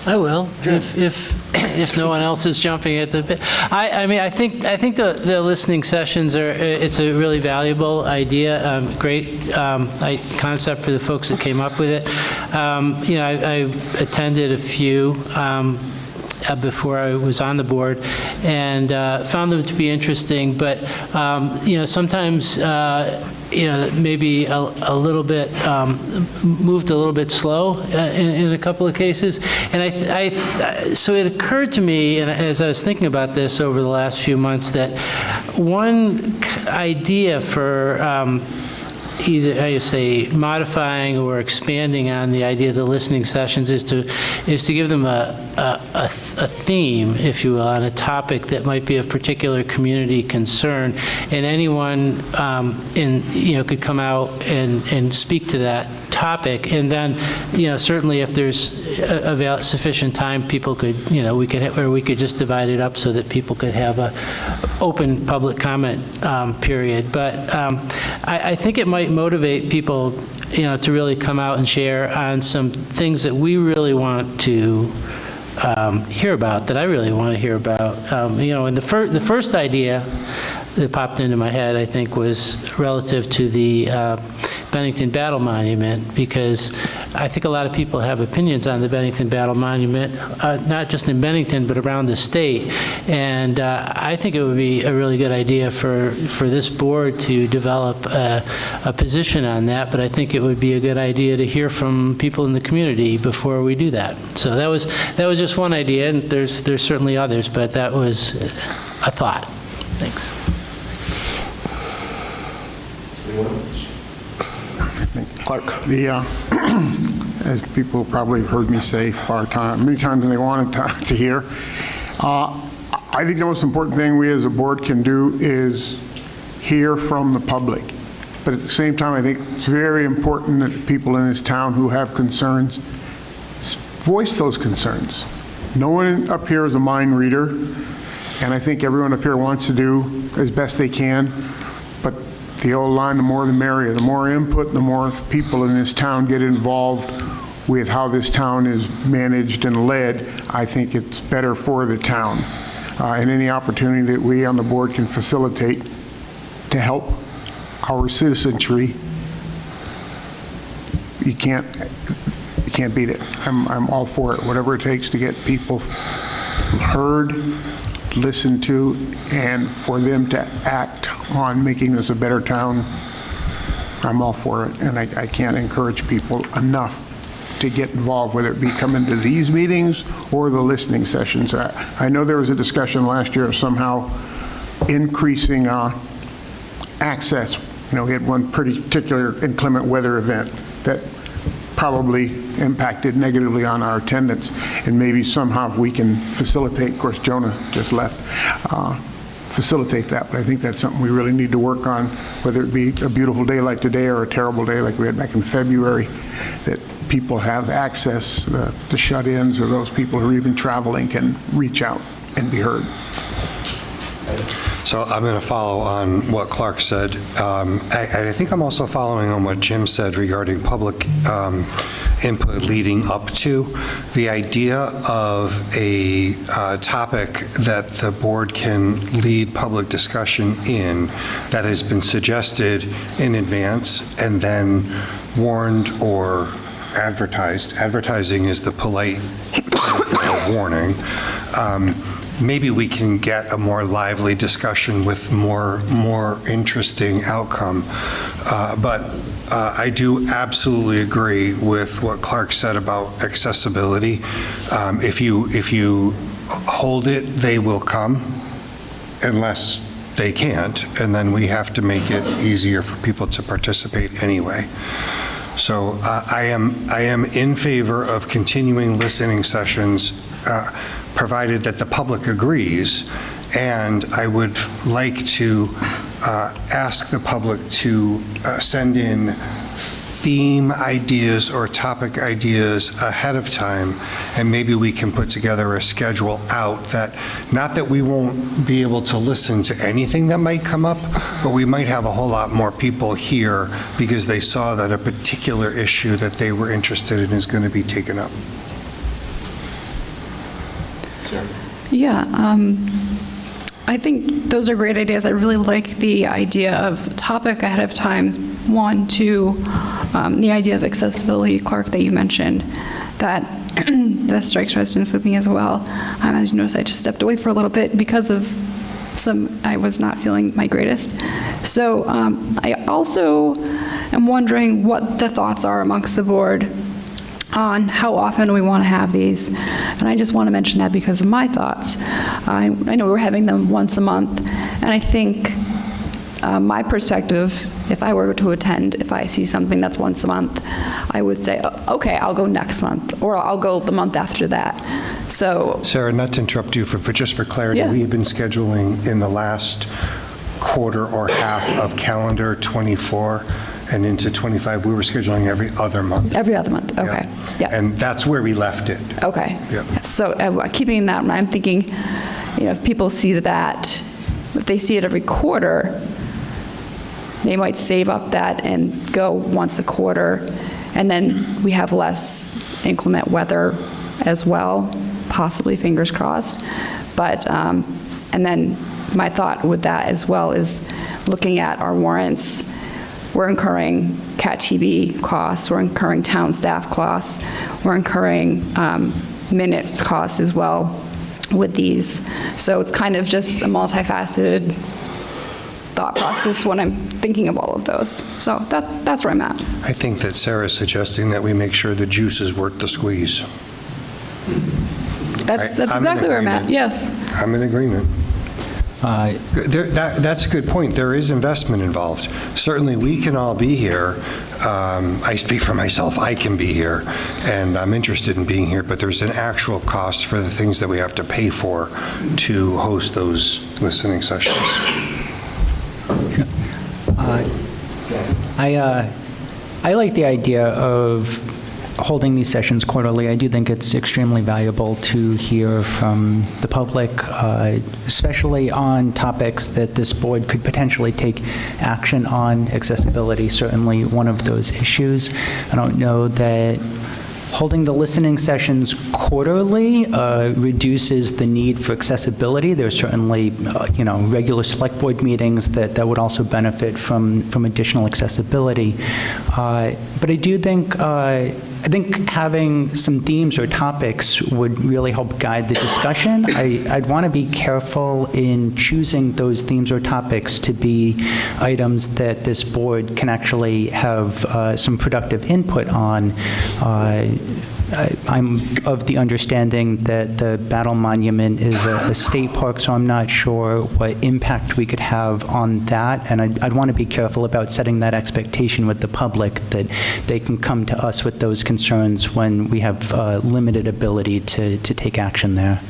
I will, if no one else is jumping at the bit. I mean, I think the listening sessions it's a really valuable idea, great concept for the folks that came up with it. You know, I attended a few before I was on the board, and found them to be interesting, but you know, sometimes you know, maybe a little bit moved a little bit slow in a couple of cases. And so it occurred to me, and as I was thinking about this over the last few months, that one idea for either, I say, modifying or expanding on the idea of the listening sessions is to give them a theme, if you will, on a topic that might be of particular community concern, and anyone could come out and speak to that topic. And then, you know, certainly if there's sufficient time, people could, you know, we could just divide it up so that people could have a open public comment period. But I think it might motivate people, you know, to really come out and share on some things that we really want to hear about, that I really want to hear about. You know, and the first idea that popped into my head, I think, was relative to the Bennington Battle Monument, because I think a lot of people have opinions on the Bennington Battle Monument, not just in Bennington, but around the state. And I think it would be a really good idea for this board to develop a position on that, but I think it would be a good idea to hear from people in the community before we do that. So that was just one idea, and there's certainly others, but that was a thought. Thanks. Clark. As people probably heard me say many times than they wanted to hear, I think the most important thing we as a board can do is hear from the public. But at the same time, I think it's very important that people in this town who have concerns voice those concerns. No one up here is a mind reader, and I think everyone up here wants to do as best they can. But the old line, the more the merrier. The more input, the more people in this town get involved with how this town is managed and led. I think it's better for the town. And any opportunity that we on the board can facilitate to help our citizenry, you can't beat it. I'm all for it, whatever it takes to get people heard, listened to, and for them to act on making this a better town. I'm all for it, and I can't encourage people enough to get involved, whether it be coming to these meetings or the listening sessions. I know there was a discussion last year of somehow increasing access. You know, we had one particular inclement weather event that probably impacted negatively on our attendance, and maybe somehow we can facilitate, of course Jonah just left, facilitate that, but I think that's something we really need to work on, whether it be a beautiful day like today or a terrible day like we had back in February, that people have access, the shut-ins or those people who are even traveling can reach out and be heard. So I'm going to follow on what Clark said. I think I'm also following on what Jim said regarding public input leading up to. The idea of a topic that the board can lead public discussion in that has been suggested in advance and then warned or advertised. Advertising is the polite warning. Maybe we can get a more lively discussion with more interesting outcome. But I do absolutely agree with what Clark said about accessibility. If you hold it, they will come, unless they can't, and then we have to make it easier for people to participate anyway. So I am in favor of continuing listening sessions, provided that the public agrees, and I would like to ask the public to send in theme ideas or topic ideas ahead of time, and maybe we can put together a schedule out that, not that we won't be able to listen to anything that might come up, but we might have a whole lot more people here because they saw that a particular issue that they were interested in is going to be taken up. Yeah, I think those are great ideas. I really like the idea of topic ahead of time. One, two, the idea of accessibility, Clark, that you mentioned, that strikes residents with me as well. As you notice, I just stepped away for a little bit because of I was not feeling my greatest. So I also am wondering what the thoughts are amongst the board on how often we want to have these. And I just want to mention that because of my thoughts. I know we're having them once a month, and I think my perspective, if I were to attend, if I see something that's once a month, I would say, okay, I'll go next month, or I'll go the month after that. So, Sarah, not to interrupt you, but just for clarity, we have been scheduling in the last quarter or half of calendar 24 and into 25, we were scheduling every other month. Every other month, okay. Yeah. And that's where we left it. Okay. Yeah. So keeping that in mind, I'm thinking, if people see that, if they see it every quarter, they might save up that and go once a quarter, and then we have less inclement weather as well, possibly, fingers crossed. But, and then my thought with that as well is looking at our warrants. We're incurring CAT TV costs, we're incurring town staff costs, we're incurring minutes costs as well with these. So it's kind of just a multifaceted thought process when I'm thinking of all of those. So that's where I'm at. I think that Sarah's suggesting that we make sure the juice is worth the squeeze. That's exactly where I'm at, yes. I'm in agreement. That's a good point. There is investment involved. Certainly, we can all be here. I speak for myself. I can be here, and I'm interested in being here, but there's an actual cost for the things that we have to pay for to host those listening sessions. I like the idea of holding these sessions quarterly. I do think it's extremely valuable to hear from the public, especially on topics that this board could potentially take action on. Accessibility, certainly one of those issues. I don't know that holding the listening sessions quarterly reduces the need for accessibility. There's certainly, regular select board meetings that would also benefit from additional accessibility. But I do think, I think having some themes or topics would really help guide the discussion. I'd want to be careful in choosing those themes or topics to be items that this board can actually have some productive input on. I'm of the understanding that the Battle Monument is a state park, so I'm not sure what impact we could have on that, and I'd want to be careful about setting that expectation with the public that they can come to us with those concerns when we have limited ability to take action there.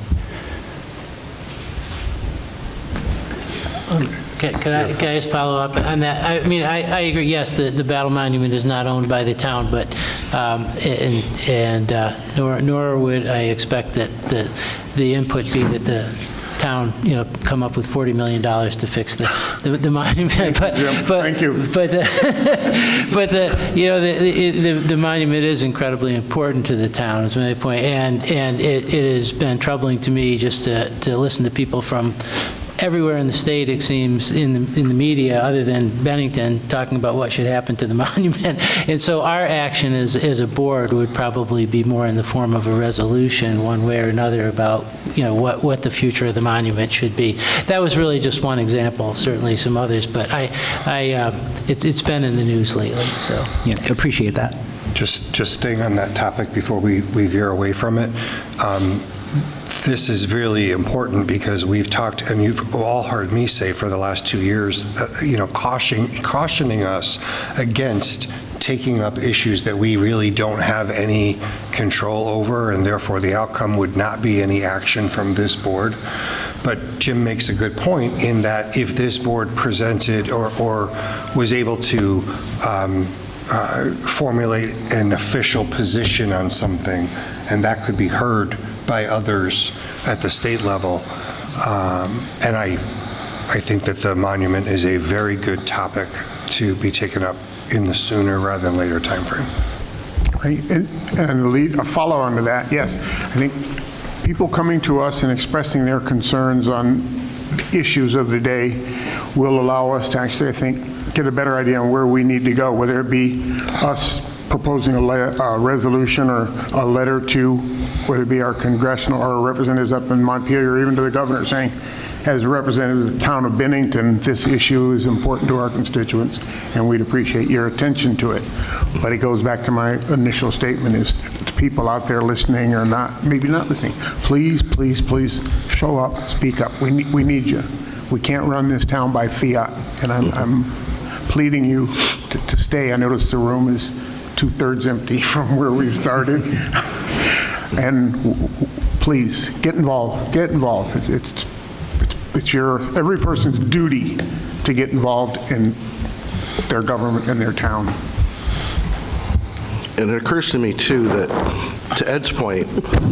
Can I just follow up on that? I mean, I agree, yes, the Battle Monument is not owned by the town, but, nor would I expect that the input be that the town, come up with $40 million to fix the monument. But, thank you. But the monument is incredibly important to the town, is my point, and it has been troubling to me just to listen to people from everywhere in the state, it seems, in the media, other than Bennington, talking about what should happen to the monument. And so our action as a board would probably be more in the form of a resolution, one way or another, about what the future of the monument should be. That was really just one example. Certainly some others, but it's been in the news lately. So yeah, appreciate that. Just staying on that topic before we veer away from it. This is really important because we've talked, and you've all heard me say for the last 2 years, cautioning us against taking up issues that we really don't have any control over, and therefore the outcome would not be any action from this board. But Jim makes a good point in that if this board presented or was able to formulate an official position on something, and that could be heard by others at the state level. And I think that the monument is a very good topic to be taken up in the sooner rather than later time frame. And a follow-on to that, yes. I think people coming to us and expressing their concerns on issues of the day will allow us to actually, I think, get a better idea on where we need to go, whether it be us proposing a resolution or a letter to, whether it be our congressional or representatives up in Montpelier, or even to the governor saying, as a representative of the town of Bennington, this issue is important to our constituents, and we'd appreciate your attention to it. But it goes back to my initial statement, is to people out there listening or not, maybe not listening, please, please, please show up, speak up. We need you. We can't run this town by fiat, and I'm pleading you to stay. I notice the room is 2/3 empty from where we started. And please, get involved, get involved. It's every person's duty to get involved in their government and their town. And it occurs to me, too, that to Ed's point,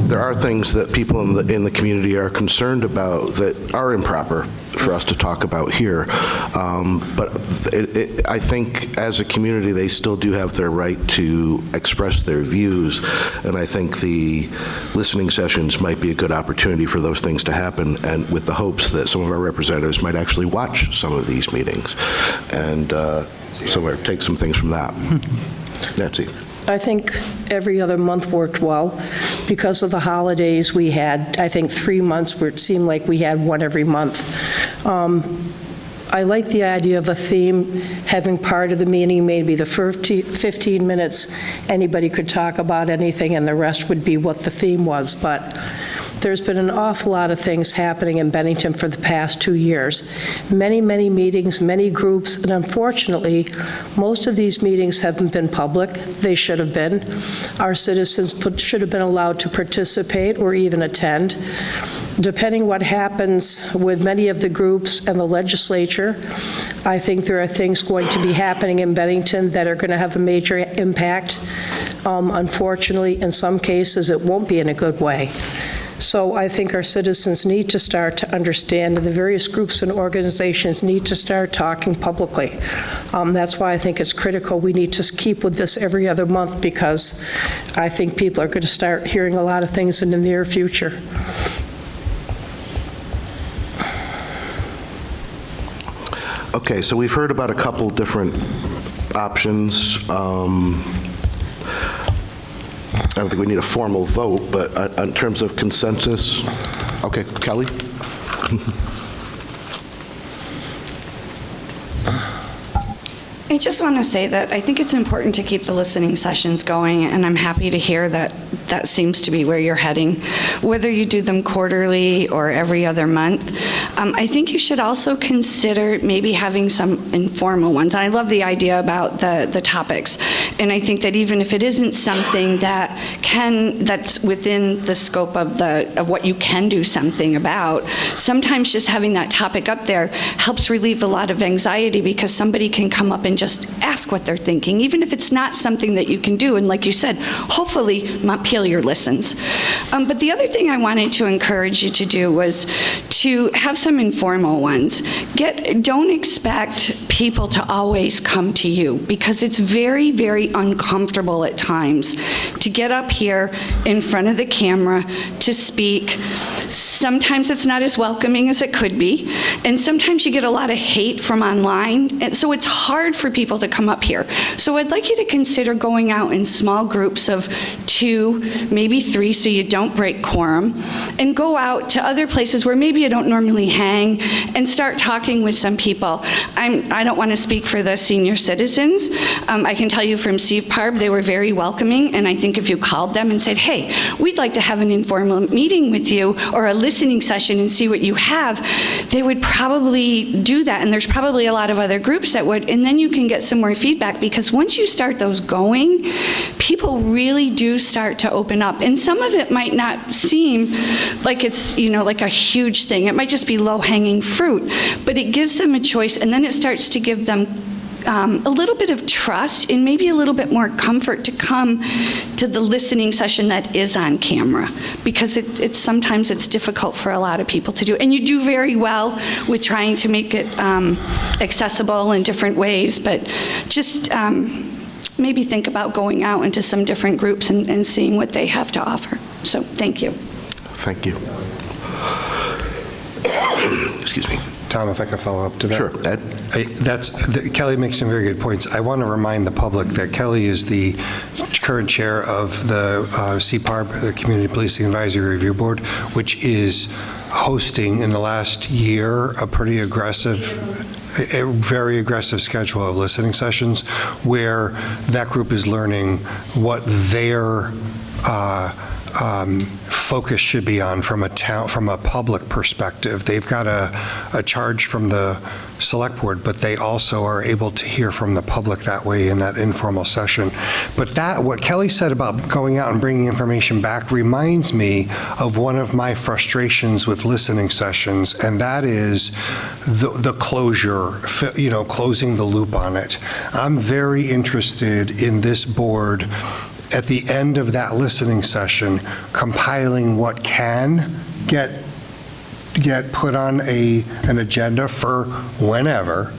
there are things that people in the community are concerned about that are improper for us to talk about here. But I think as a community, they still do have their right to express their views. And I think the listening sessions might be a good opportunity for those things to happen, and with the hopes that some of our representatives might actually watch some of these meetings and take some things from that. Nancy. I think every other month worked well. Because of the holidays, we had, I think, 3 months where it seemed like we had one every month. I like the idea of a theme, having part of the meeting, maybe the first 15 minutes, anybody could talk about anything, and the rest would be what the theme was. But There's been an awful lot of things happening in Bennington for the past 2 years. Many, many meetings, many groups, and unfortunately, most of these meetings haven't been public. They should have been. Our citizens should have been allowed to participate or even attend. Depending what happens with many of the groups and the legislature, I think there are things going to be happening in Bennington that are going to have a major impact. Unfortunately, in some cases, it won't be in a good way. So I think our citizens need to start to understand, and the various groups and organizations need to start talking publicly. That's why I think it's critical we need to keep with this every other month, because I think people are going to start hearing a lot of things in the near future. Okay, so we've heard about a couple different options. I don't think we need a formal vote, but in terms of consensus, okay, Kelly? I just want to say that I think it's important to keep the listening sessions going, and I'm happy to hear that that seems to be where you're heading. Whether you do them quarterly or every other month, I think you should also consider maybe having some informal ones. I love the idea about the topics, and I think that even if it isn't something that's within the scope of what you can do something about, sometimes just having that topic up there helps relieve a lot of anxiety, because somebody can come up and just ask what they're thinking, even if it's not something that you can do. And like you said, hopefully Montpelier listens. But the other thing I wanted to encourage you to do was to have some informal ones. Don't expect people to always come to you, because it's very, very uncomfortable at times to get up here in front of the camera to speak. Sometimes it's not as welcoming as it could be, and sometimes you get a lot of hate from online, and so it's hard for people to come up here. So I'd like you to consider going out in small groups of 2, maybe 3, so you don't break quorum, and go out to other places where maybe you don't normally hang and start talking with some people. I don't want to speak for the senior citizens. I can tell you from CPARB, they were very welcoming, and I think if you called them and said, hey, we'd like to have an informal meeting with you or a listening session and see what you have, they would probably do that, and there's probably a lot of other groups that would, and then you can get some more feedback, because once you start those going, people really do start to open up. And some of it might not seem like it's, like a huge thing. It might just be low-hanging fruit, but it gives them a choice, and then it starts to give them a little bit of trust and maybe a little bit more comfort to come to the listening session that is on camera, because sometimes it's difficult for a lot of people to do. And you do very well with trying to make it accessible in different ways, but just maybe think about going out into some different groups and seeing what they have to offer. So thank you. Thank you. Excuse me. Tom, if I could follow up to that. Sure, Ed. Kelly makes some very good points. I want to remind the public that Kelly is the current chair of the CPARB, the Community Policing Advisory Review Board, which is hosting in the last year a very aggressive schedule of listening sessions, where that group is learning what their focus should be on from a public perspective. They've got a charge from the select board, but they also are able to hear from the public that way in that informal session. But what Kelly said about going out and bringing information back reminds me of one of my frustrations with listening sessions, and that is the closure, closing the loop on it. I'm very interested in this board at the end of that listening session, compiling what can get put on an agenda for whenever,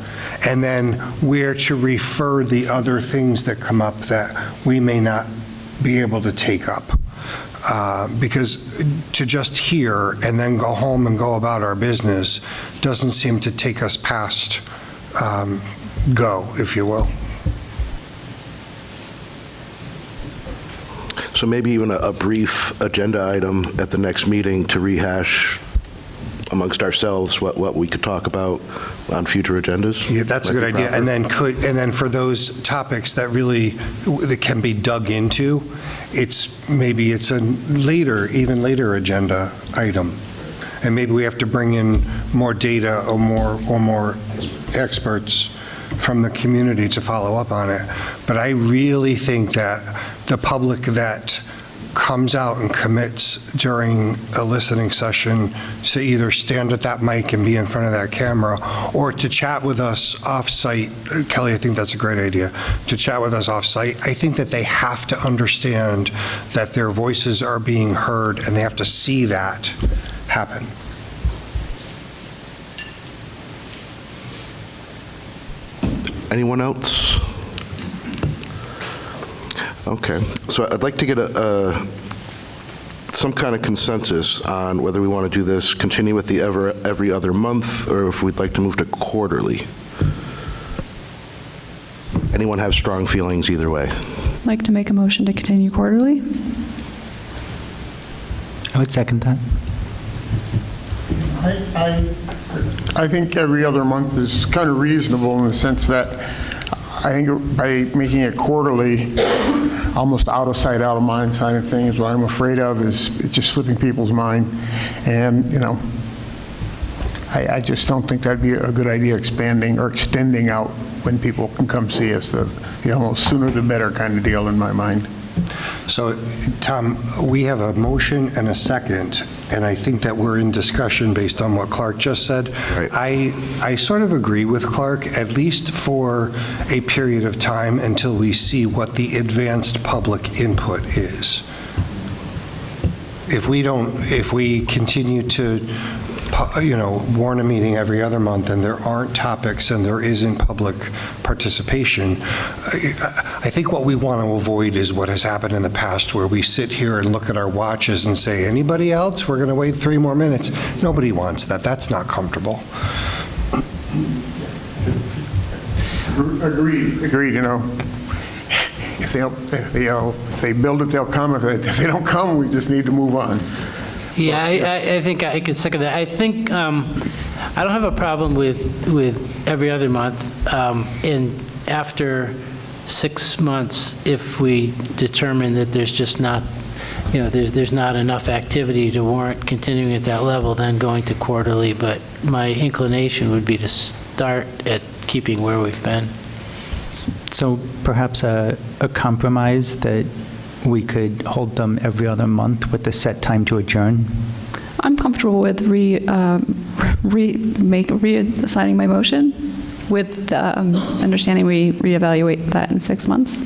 and then where to refer the other things that come up that we may not be able to take up. Because to just hear and then go home and go about our business doesn't seem to take us past go, if you will. So maybe even a brief agenda item at the next meeting to rehash amongst ourselves what we could talk about on future agendas. Yeah, that's a good idea. And then for those topics that really that can be dug into, maybe it's a even later agenda item. And maybe we have to bring in more data or more experts from the community to follow up on it. But I really think that the public that comes out and commits during a listening session to either stand at that mic and be in front of that camera or to chat with us off-site, Kelly, I think that's a great idea, to chat with us off-site, I think that they have to understand that their voices are being heard and they have to see that happen. Anyone else? Okay, so I'd like to get some kind of consensus on whether we want to do this, continue with the every other month, or if we'd like to move to quarterly. Anyone have strong feelings either way? I'd like to make a motion to continue quarterly. I would second that. I think every other month is kind of reasonable in the sense that I think by making it quarterly, almost out of sight, out of mind side of things, what I'm afraid of is it's just slipping people's mind. And, I just don't think that'd be a good idea, expanding or extending out when people can come see us. The almost sooner the better kind of deal in my mind. So, Tom, we have a motion and a second, and I think that we're in discussion based on what Clark just said. Right. I sort of agree with Clark, at least for a period of time until we see what the advanced public input is. If we continue to warn a meeting every other month and there aren't topics and there isn't public participation, I think what we want to avoid is what has happened in the past where we sit here and look at our watches and say, anybody else? We're going to wait 3 more minutes. Nobody wants that. That's not comfortable. Agreed. If they build it, they'll come. If they don't come, we just need to move on. Yeah, I think I could second that. I think I don't have a problem with every other month. And after 6 months, if we determine that there's just not, there's not enough activity to warrant continuing at that level, then going to quarterly. But my inclination would be to start at keeping where we've been. So perhaps a compromise that we could hold them every other month with a set time to adjourn? I'm comfortable with reassigning my motion with the understanding we reevaluate that in 6 months.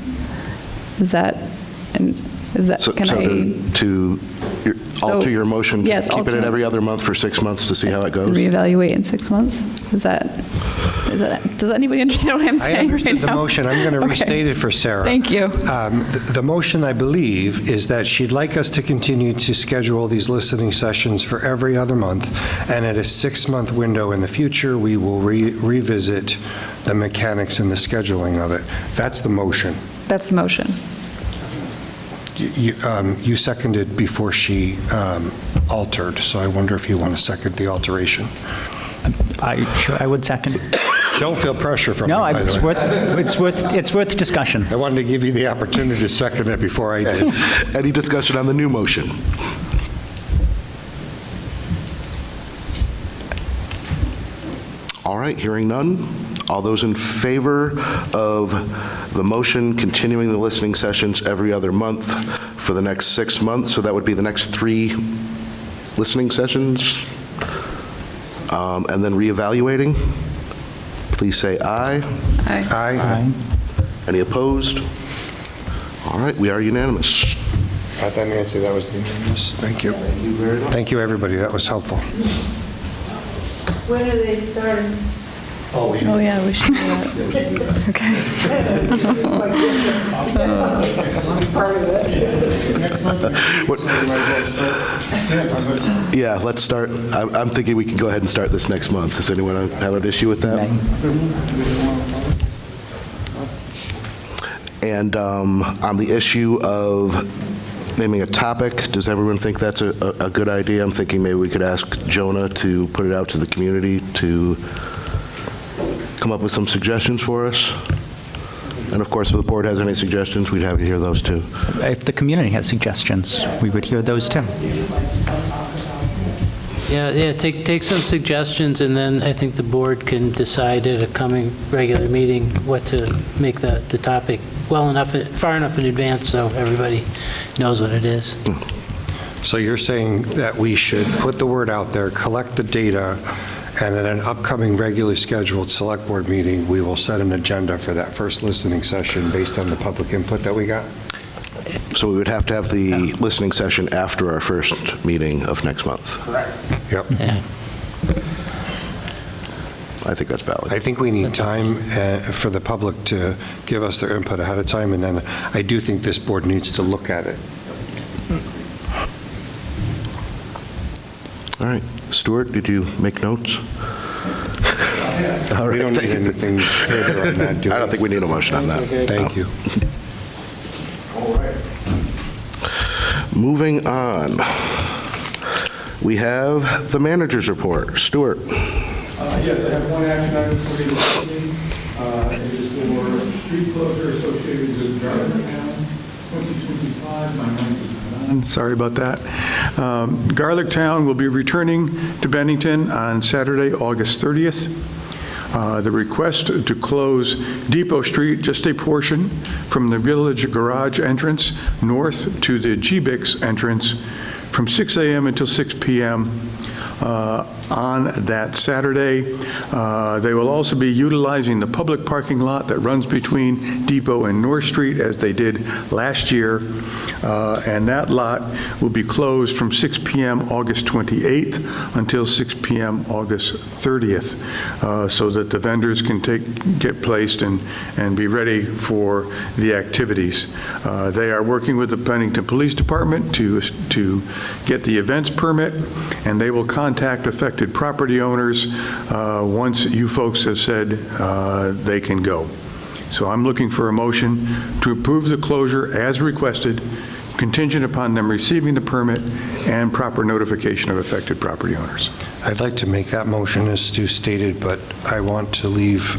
Alter your motion, yes, keep it at every other month for 6 months to see how it goes? Reevaluate in 6 months? Does anybody understand what I'm saying right now? I understood the motion. I'm going to restate it for Sarah. Thank you. The motion, I believe, is that she'd like us to continue to schedule these listening sessions for every other month, and at a 6-month window in the future, we will revisit the mechanics and the scheduling of it. That's the motion. That's the motion. You seconded before she altered, so I wonder if you want to second the alteration. I would second. Don't feel pressure from me, by the way. It's worth discussion. I wanted to give you the opportunity to second it before I did. Any discussion on the new motion? All right, hearing none. All those in favor of the motion continuing the listening sessions every other month for the next 6 months, so that would be the next 3 listening sessions, and then reevaluating, please say aye. Aye. Aye. Any opposed? All right, we are unanimous. Nancy, that was unanimous. Thank you. Thank you very much. Thank you, everybody. That was helpful. When are they starting? Oh, yeah, we should do that. Okay. Yeah, let's start. I'm thinking we can go ahead and start this next month. Does anyone have an issue with that? And on the issue of naming a topic. Does everyone think that's a good idea? I'm thinking maybe we could ask Jonah to put it out to the community to come up with some suggestions for us. And of course, if the board has any suggestions, we'd have to hear those too. If the community has suggestions, we would hear those too. Yeah, take some suggestions, and then I think the board can decide at a coming regular meeting what to make the topic far enough in advance so everybody knows what it is. So you're saying that we should put the word out there, collect the data, and at an upcoming regularly scheduled select board meeting, we will set an agenda for that first listening session based on the public input that we got? So we would have to have the listening session after our first meeting of next month. Correct. Yep. Yeah. I think that's valid. I think we need time for the public to give us their input ahead of time, and then I do think this board needs to look at it. All right. Stuart, did you make notes? We don't need anything further on that, do we? I don't think we need a motion on that. Thank you. All right. Moving on. We have the manager's report. Stuart. Yes, I have one action item for you this evening. It is for street closure associated with Garlic-Town 2025. My mind is not on. Sorry about that. Garlic-Town will be returning to Bennington on Saturday, August 30th. The request to close Depot Street, just a portion from the Village Garage entrance north to the GBIX entrance from 6 a.m. until 6 p.m. On that Saturday. They will also be utilizing the public parking lot that runs between Depot and North Street as they did last year. And that lot will be closed from 6 p.m. August 28th until 6 p.m. August 30th so that the vendors can get placed and be ready for the activities. They are working with the Bennington Police Department to get the events permit, and they will contact affected property owners once you folks have said they can go. So I'm looking for a motion to approve the closure as requested, contingent upon them receiving the permit and proper notification of affected property owners. I'd like to make that motion as Stu stated, but I want to leave,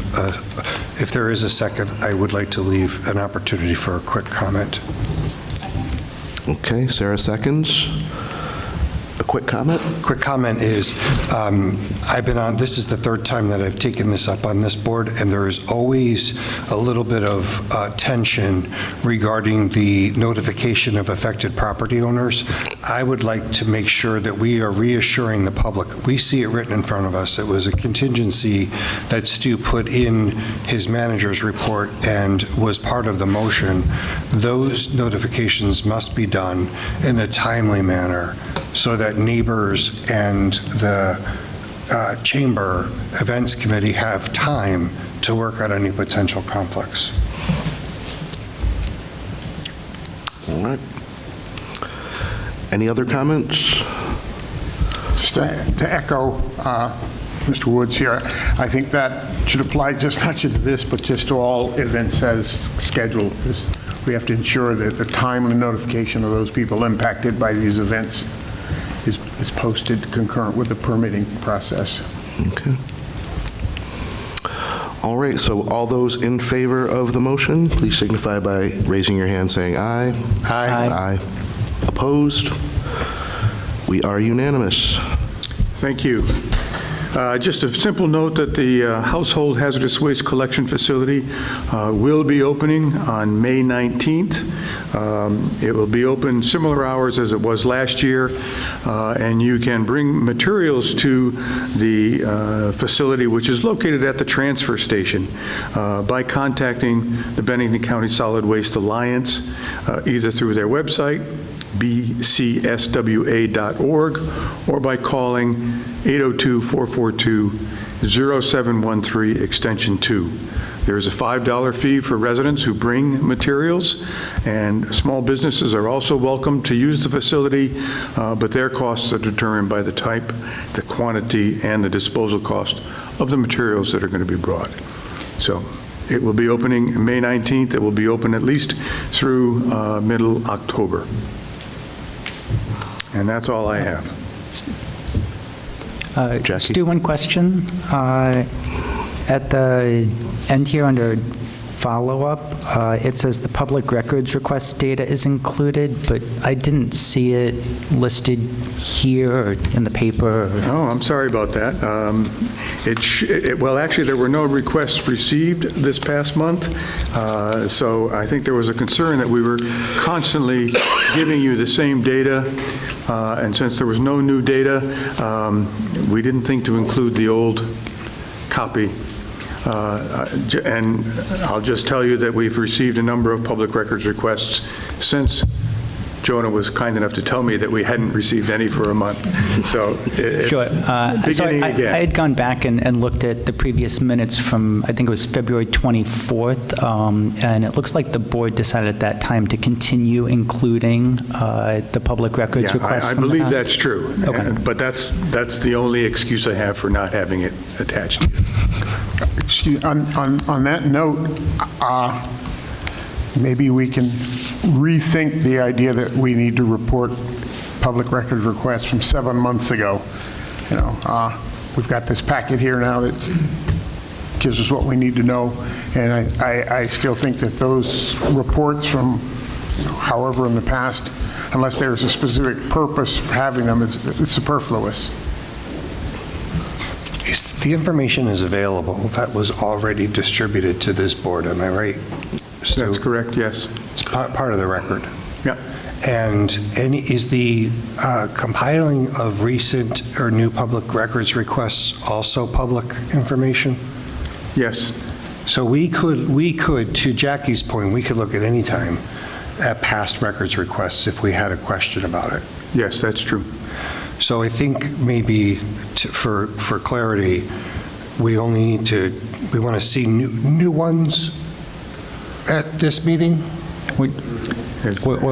if there is a second, I would like to leave an opportunity for a quick comment. Okay, Sarah seconds. A quick comment? Quick comment is, I've been on, this is the third time that I've taken this up on this board, and there is always a little bit of tension regarding the notification of affected property owners. I would like to make sure that we are reassuring the public. We see it written in front of us. It was a contingency that Stu put in his manager's report and was part of the motion. Those notifications must be done in a timely manner so that neighbors and the Chamber Events Committee have time to work out any potential conflicts. All right. Any other comments? Just to echo Mr. Woods here, I think that should apply just not to this, but just to all events as scheduled. We have to ensure that the timely notification of those people impacted by these events is posted concurrent with the permitting process. Okay. All right, so all those in favor of the motion, please signify by raising your hand saying aye. Aye. Aye. Opposed? We are unanimous. Thank you. Just a simple note that the Household Hazardous Waste Collection Facility will be opening on May 19th. It will be open similar hours as it was last year, and you can bring materials to the facility, which is located at the transfer station, by contacting the Bennington County Solid Waste Alliance, either through their website, bcswa.org, or by calling 802-442-0713, extension 2. There is a $5 fee for residents who bring materials, and small businesses are also welcome to use the facility, but their costs are determined by the type, the quantity, and the disposal cost of the materials that are going to be brought. So it will be opening May 19th. It will be open at least through middle October. And that's all I have. Stu, one question. At the end here under follow-up, it says the public records request data is included, but I didn't see it listed here or in the paper. Oh, I'm sorry about that. Well, actually, there were no requests received this past month, so I think there was a concern that we were constantly giving you the same data, and since there was no new data, we didn't think to include the old copy. And I'll just tell you that we've received a number of public records requests since Jonah was kind enough to tell me that we hadn't received any for a month. So it's Sure. So beginning I again. had gone back and looked at the previous minutes from, I think it was February 24th, and it looks like the board decided at that time to continue including the public records requests. I from the believe past. that's true. Okay. But that's the only excuse I have for not having it attached. On that note, maybe we can rethink the idea that we need to report public record requests from 7 months ago. You know, we've got this packet here now that gives us what we need to know, and I still think that those reports from however in the past, unless there's a specific purpose for having them, it's superfluous. The information is available. That was already distributed to this board, am I right? That's correct, yes. It's part of the record. Yeah. And is the compiling of recent or new public records requests also public information? Yes. So we could, to Jackie's point, we could look at any time at past records requests if we had a question about it. Yes, that's true. So I think maybe for clarity, we only need to, we want to see new ones at this meeting? Or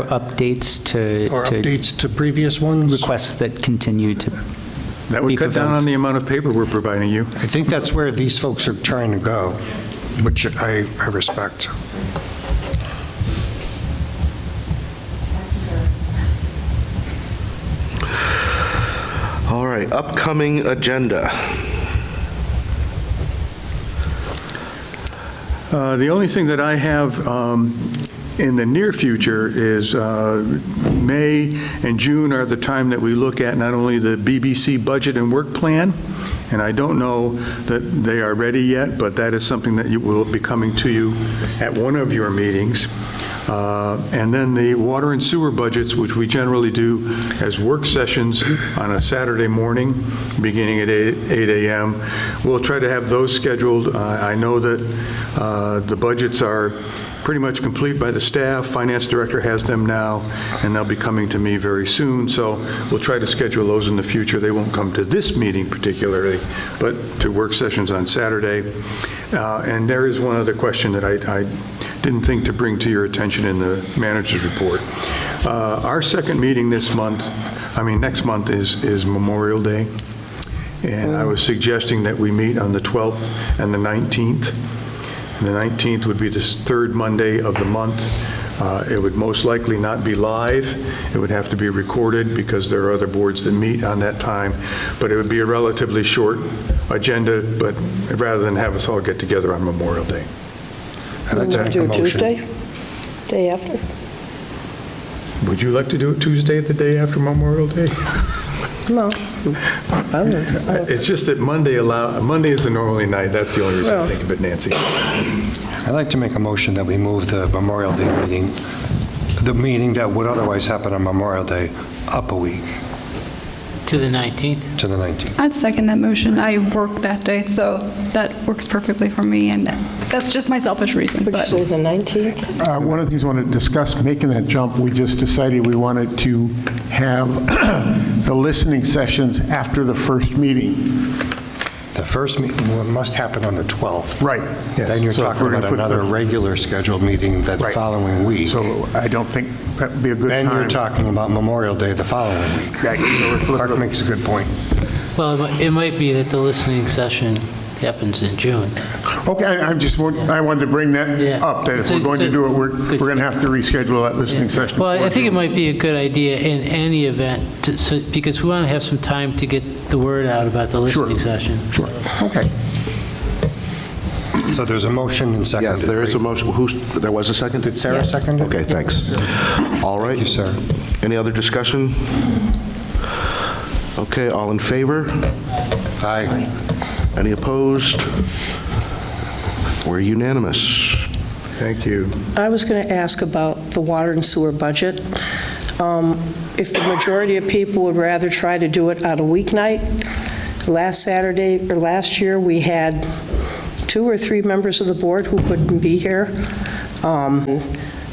updates to... Or updates to previous ones? Requests that continue to... That would cut down on the amount of paper we're providing you. I think that's where these folks are trying to go, which I respect. All right, upcoming agenda. The only thing that I have in the near future is May and June are the time that we look at not only the BBC budget and work plan, and I don't know that they are ready yet, but that is something that will be coming to you at one of your meetings. And then the water and sewer budgets, which we generally do as work sessions on a Saturday morning, beginning at 8 a.m. We'll try to have those scheduled. I know that the budgets are pretty much complete by the staff. Finance director has them now, and they'll be coming to me very soon. So we'll try to schedule those in the future. They won't come to this meeting particularly, but to work sessions on Saturday. And there is one other question that I didn't think to bring to your attention in the manager's report. Our second meeting next month is Memorial Day. And I was suggesting that we meet on the 12th and the 19th. And the 19th would be the third Monday of the month. It would most likely not be live. It would have to be recorded because there are other boards that meet on that time. But it would be a relatively short agenda, but rather than have us all get together on Memorial Day. I'd like to do it Tuesday, day after. Would you like to do it Tuesday, the day after Memorial Day? No. It's just that Monday is the normally night. That's the only reason I think of it, Nancy. I'd like to make a motion that we move the Memorial Day meeting, the meeting that would otherwise happen on Memorial Day, up a week. To the 19th? To the 19th. I'd second that motion. I work that day, so that works perfectly for me, and that's just my selfish reason. Would you say the 19th? One of the things we want to discuss, making that jump, we just decided we wanted to have the listening sessions after the first meeting. The first meeting must happen on the 12th. Right. Then you're talking about another regular scheduled meeting that following week. So I don't think that would be a good time. Then you're talking about Memorial Day the following week. Clark makes a good point. Well, it might be that the listening session happens in June. Okay, I wanted to bring that up, that if we're going to do it, we're going to have to reschedule that listening session. Well, I think it might be a good idea in any event, because we want to have some time to get the word out about the listening session. Sure. Okay. So there's a motion and second. Yes, there is a motion. There was a second? Did Sarah second it? Okay, thanks. All right. Thank you, Sarah. Any other discussion? Okay, all in favor? Aye. Any opposed? We're unanimous. Thank you. I was going to ask about the water and sewer budget. If the majority of people would rather try to do it on a weeknight, last year, we had 2 or 3 members of the board who couldn't be here.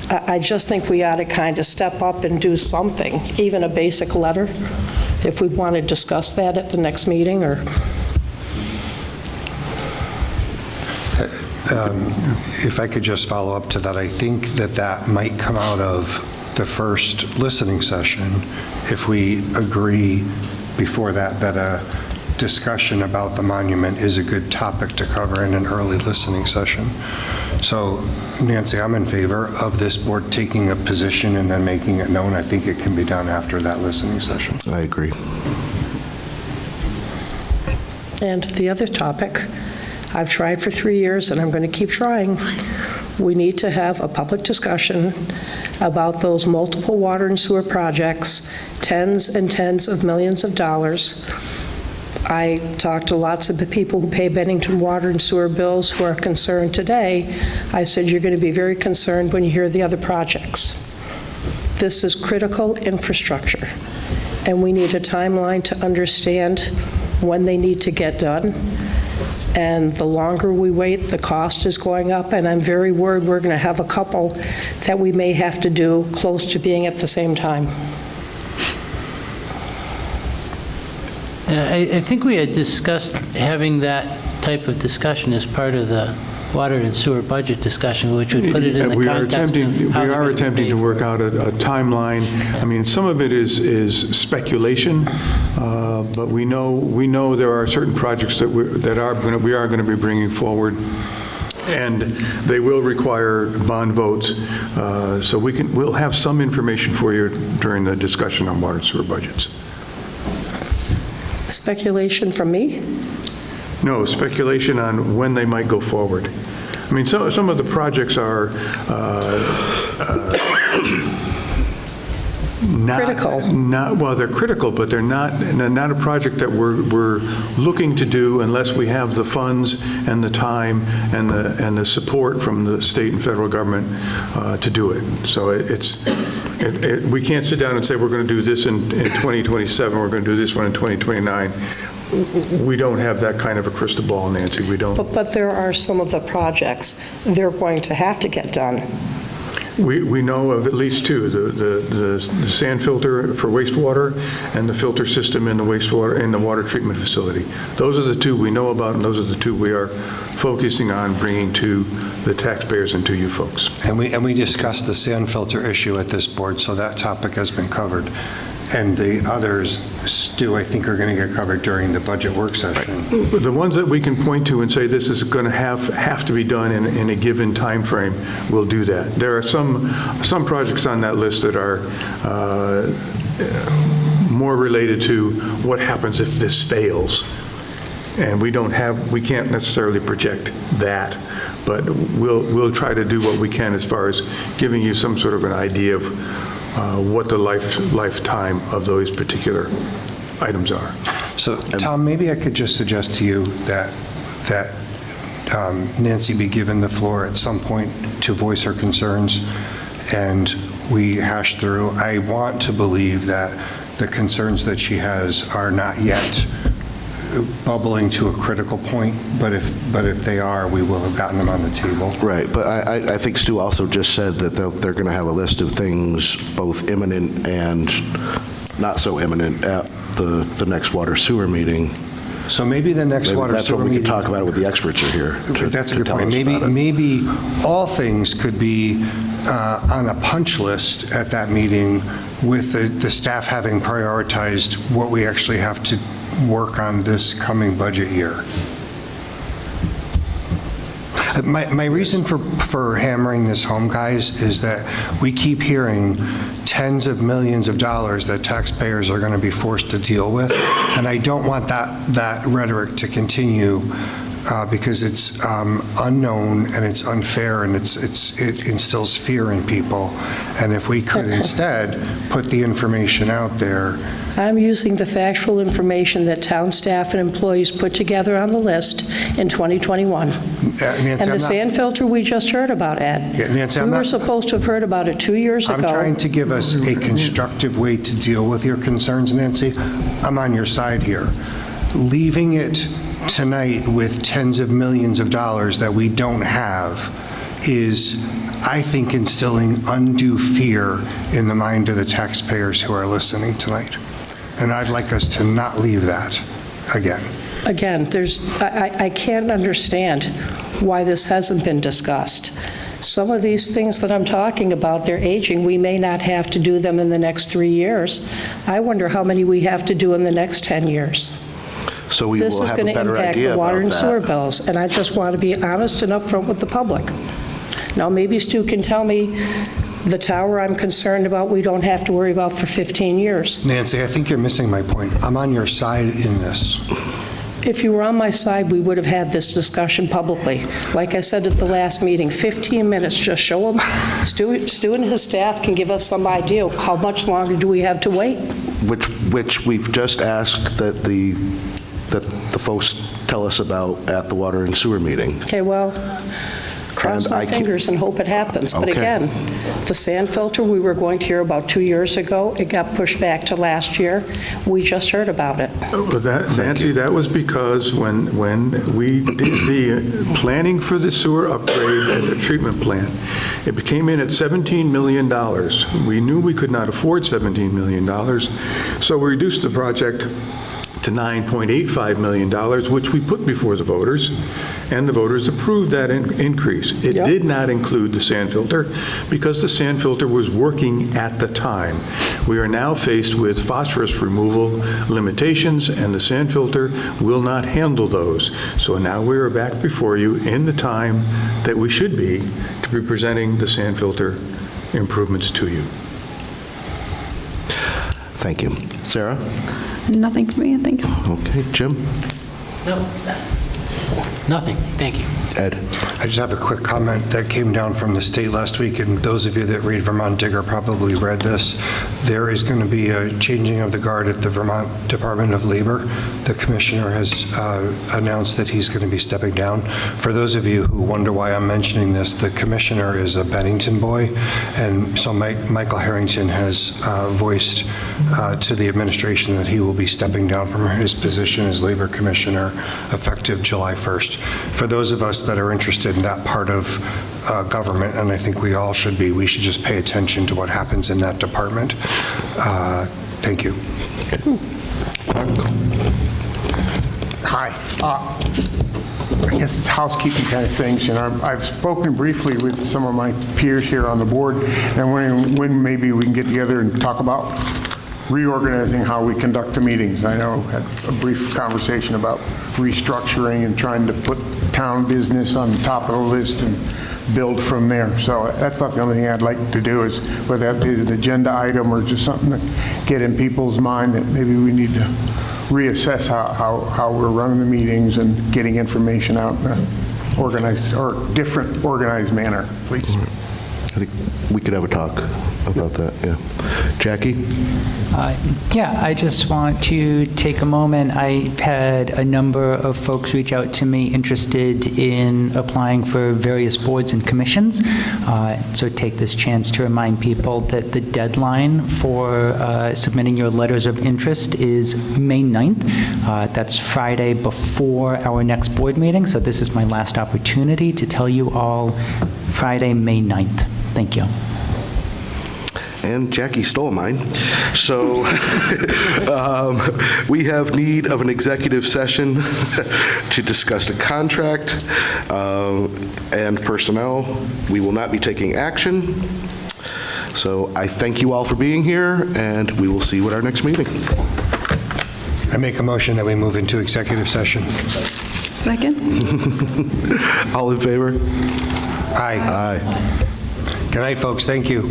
I just think we ought to kind of step up and do something, even a basic letter, if we want to discuss that at the next meeting, or... If I could just follow up to that, I think that might come out of the first listening session if we agree before that a discussion about the monument is a good topic to cover in an early listening session. So, Nancy, I'm in favor of this board taking a position and then making it known. I think it can be done after that listening session. I agree. And the other topic, I've tried for 3 years and I'm going to keep trying. We need to have a public discussion about those multiple water and sewer projects, tens and tens of millions of dollars. I talked to lots of the people who pay Bennington water and sewer bills who are concerned today. I said, you're going to be very concerned when you hear the other projects. This is critical infrastructure, and we need a timeline to understand when they need to get done. And the longer we wait, the cost is going up, and I'm very worried we're going to have a couple that we may have to do close to being at the same time. I think we had discussed having that type of discussion as part of the water and sewer budget discussion, which would put it in the context of how We are attempting to work out a timeline. I mean, some of it is speculation, but we know there are certain projects that we are going to be bringing forward, and they will require bond votes. So we'll have some information for you during the discussion on water and sewer budgets. Speculation from me? No, speculation on when they might go forward. I mean, some of the projects are critical. They're critical, but they're not a project that we're looking to do unless we have the funds and the time and the support from the state and federal government to do it. So we can't sit down and say we're going to do this in 2027, we're going to do this one in 2029. We don't have that kind of a crystal ball, Nancy. We don't. But there are some of the projects they're going to have to get done. We know of at least 2, the sand filter for wastewater and the filter system in the wastewater in the water treatment facility. Those are the 2 we know about, and those are the 2 we are focusing on bringing to the taxpayers and to you folks. And we discussed the sand filter issue at this board, so that topic has been covered. And the others, Stu, I think are going to get covered during the budget work session. The ones that we can point to and say this is going to have to be done in a given time frame, we'll do that. There are some projects on that list that are more related to what happens if this fails. And we can't necessarily project that, but we'll try to do what we can as far as giving you some sort of an idea of what the lifetime of those particular items are. So, Tom, maybe I could just suggest to you that Nancy be given the floor at some point to voice her concerns, and we hash through. I want to believe that the concerns that she has are not yet bubbling to a critical point, but if they are, we will have gotten them on the table. Right, but I think Stu also just said that they're going to have a list of things, both imminent and not so imminent, at the next water sewer meeting. So maybe the next water sewer meeting. We can talk about it with the experts are here. That's a good point. Maybe all things could be on a punch list at that meeting, with the staff having prioritized what we actually have to work on this coming budget year. My reason for hammering this home, guys, is that we keep hearing tens of millions of dollars that taxpayers are going to be forced to deal with, and I don't want that rhetoric to continue because it's unknown and it's unfair and it instills fear in people. And if we could instead put the information out there. I'm using the factual information that town staff and employees put together on the list in 2021. Nancy, and the sand filter we just heard about, Ed. Yeah, Nancy, we were supposed to have heard about it 2 years ago. I'm trying to give us a constructive way to deal with your concerns, Nancy. I'm on your side here. Leaving it tonight with tens of millions of dollars that we don't have is, I think, instilling undue fear in the mind of the taxpayers who are listening tonight. And I'd like us to not leave that again. Again, I can't understand why this hasn't been discussed. Some of these things that I'm talking about, they're aging. We may not have to do them in the next 3 years. I wonder how many we have to do in the next 10 years. So we This will is have a going to better impact idea the water about and that. sewer bills, and I just want to be honest and upfront with the public. Now, maybe Stu can tell me the tower I'm concerned about, we don't have to worry about for 15 years. Nancy, I think you're missing my point. I'm on your side in this. If you were on my side, we would have had this discussion publicly. Like I said at the last meeting, 15 minutes, just show them. Stu and his staff can give us some idea. How much longer do we have to wait? Which we've just asked that the folks tell us about at the water and sewer meeting. Okay, well, cross my fingers and hope it happens. But Okay. again, the sand filter we were going to hear about 2 years ago, it got pushed back to last year. We just heard about it. But Nancy, that was because when we did the planning for the sewer upgrade at the treatment plant, it came in at $17 million. We knew we could not afford $17 million, so we reduced the project to $9.85 million, which we put before the voters, and the voters approved that increase. It did not include the sand filter because the sand filter was working at the time. We are now faced with phosphorus removal limitations, and the sand filter will not handle those. So now we are back before you in the time that we should be to be presenting the sand filter improvements to you. Thank you. Sarah? Nothing for me, thanks. Okay, Jim? No. Nothing. Thank you. Ed? I just have a quick comment that came down from the state last week, and those of you that read Vermont Digger probably read this. There is going to be a changing of the guard at the Vermont Department of Labor. The commissioner has announced that he's going to be stepping down. For those of you who wonder why I'm mentioning this, the commissioner is a Bennington boy, and so Michael Harrington has voiced to the administration that he will be stepping down from his position as labor commissioner effective July 1st. For those of us that are interested in that part of government, and I think we all should be, we should just pay attention to what happens in that department. Thank you. Hi. I guess it's housekeeping kind of things, and I've spoken briefly with some of my peers here on the board, and when maybe we can get together and talk about reorganizing how we conduct the meetings. I know I had a brief conversation about restructuring and trying to put town business on the top of the list and build from there. So that's not the only thing I'd like to do, is whether that is an agenda item or just something to get in people's mind that maybe we need to reassess how we're running the meetings and getting information out in an organized or different organized manner, please. I think we could have a talk about that, yeah. Jackie? Yeah, I just want to take a moment. I've had a number of folks reach out to me interested in applying for various boards and commissions. So take this chance to remind people that the deadline for submitting your letters of interest is May 9th. That's Friday before our next board meeting. So this is my last opportunity to tell you all Friday, May 9th. Thank you. And Jackie stole mine. So we have need of an executive session to discuss the contract and personnel. We will not be taking action. So I thank you all for being here, and we will see you at our next meeting. I make a motion that we move into executive session. Second. All in favor? Aye. Aye. Good night, folks. Thank you.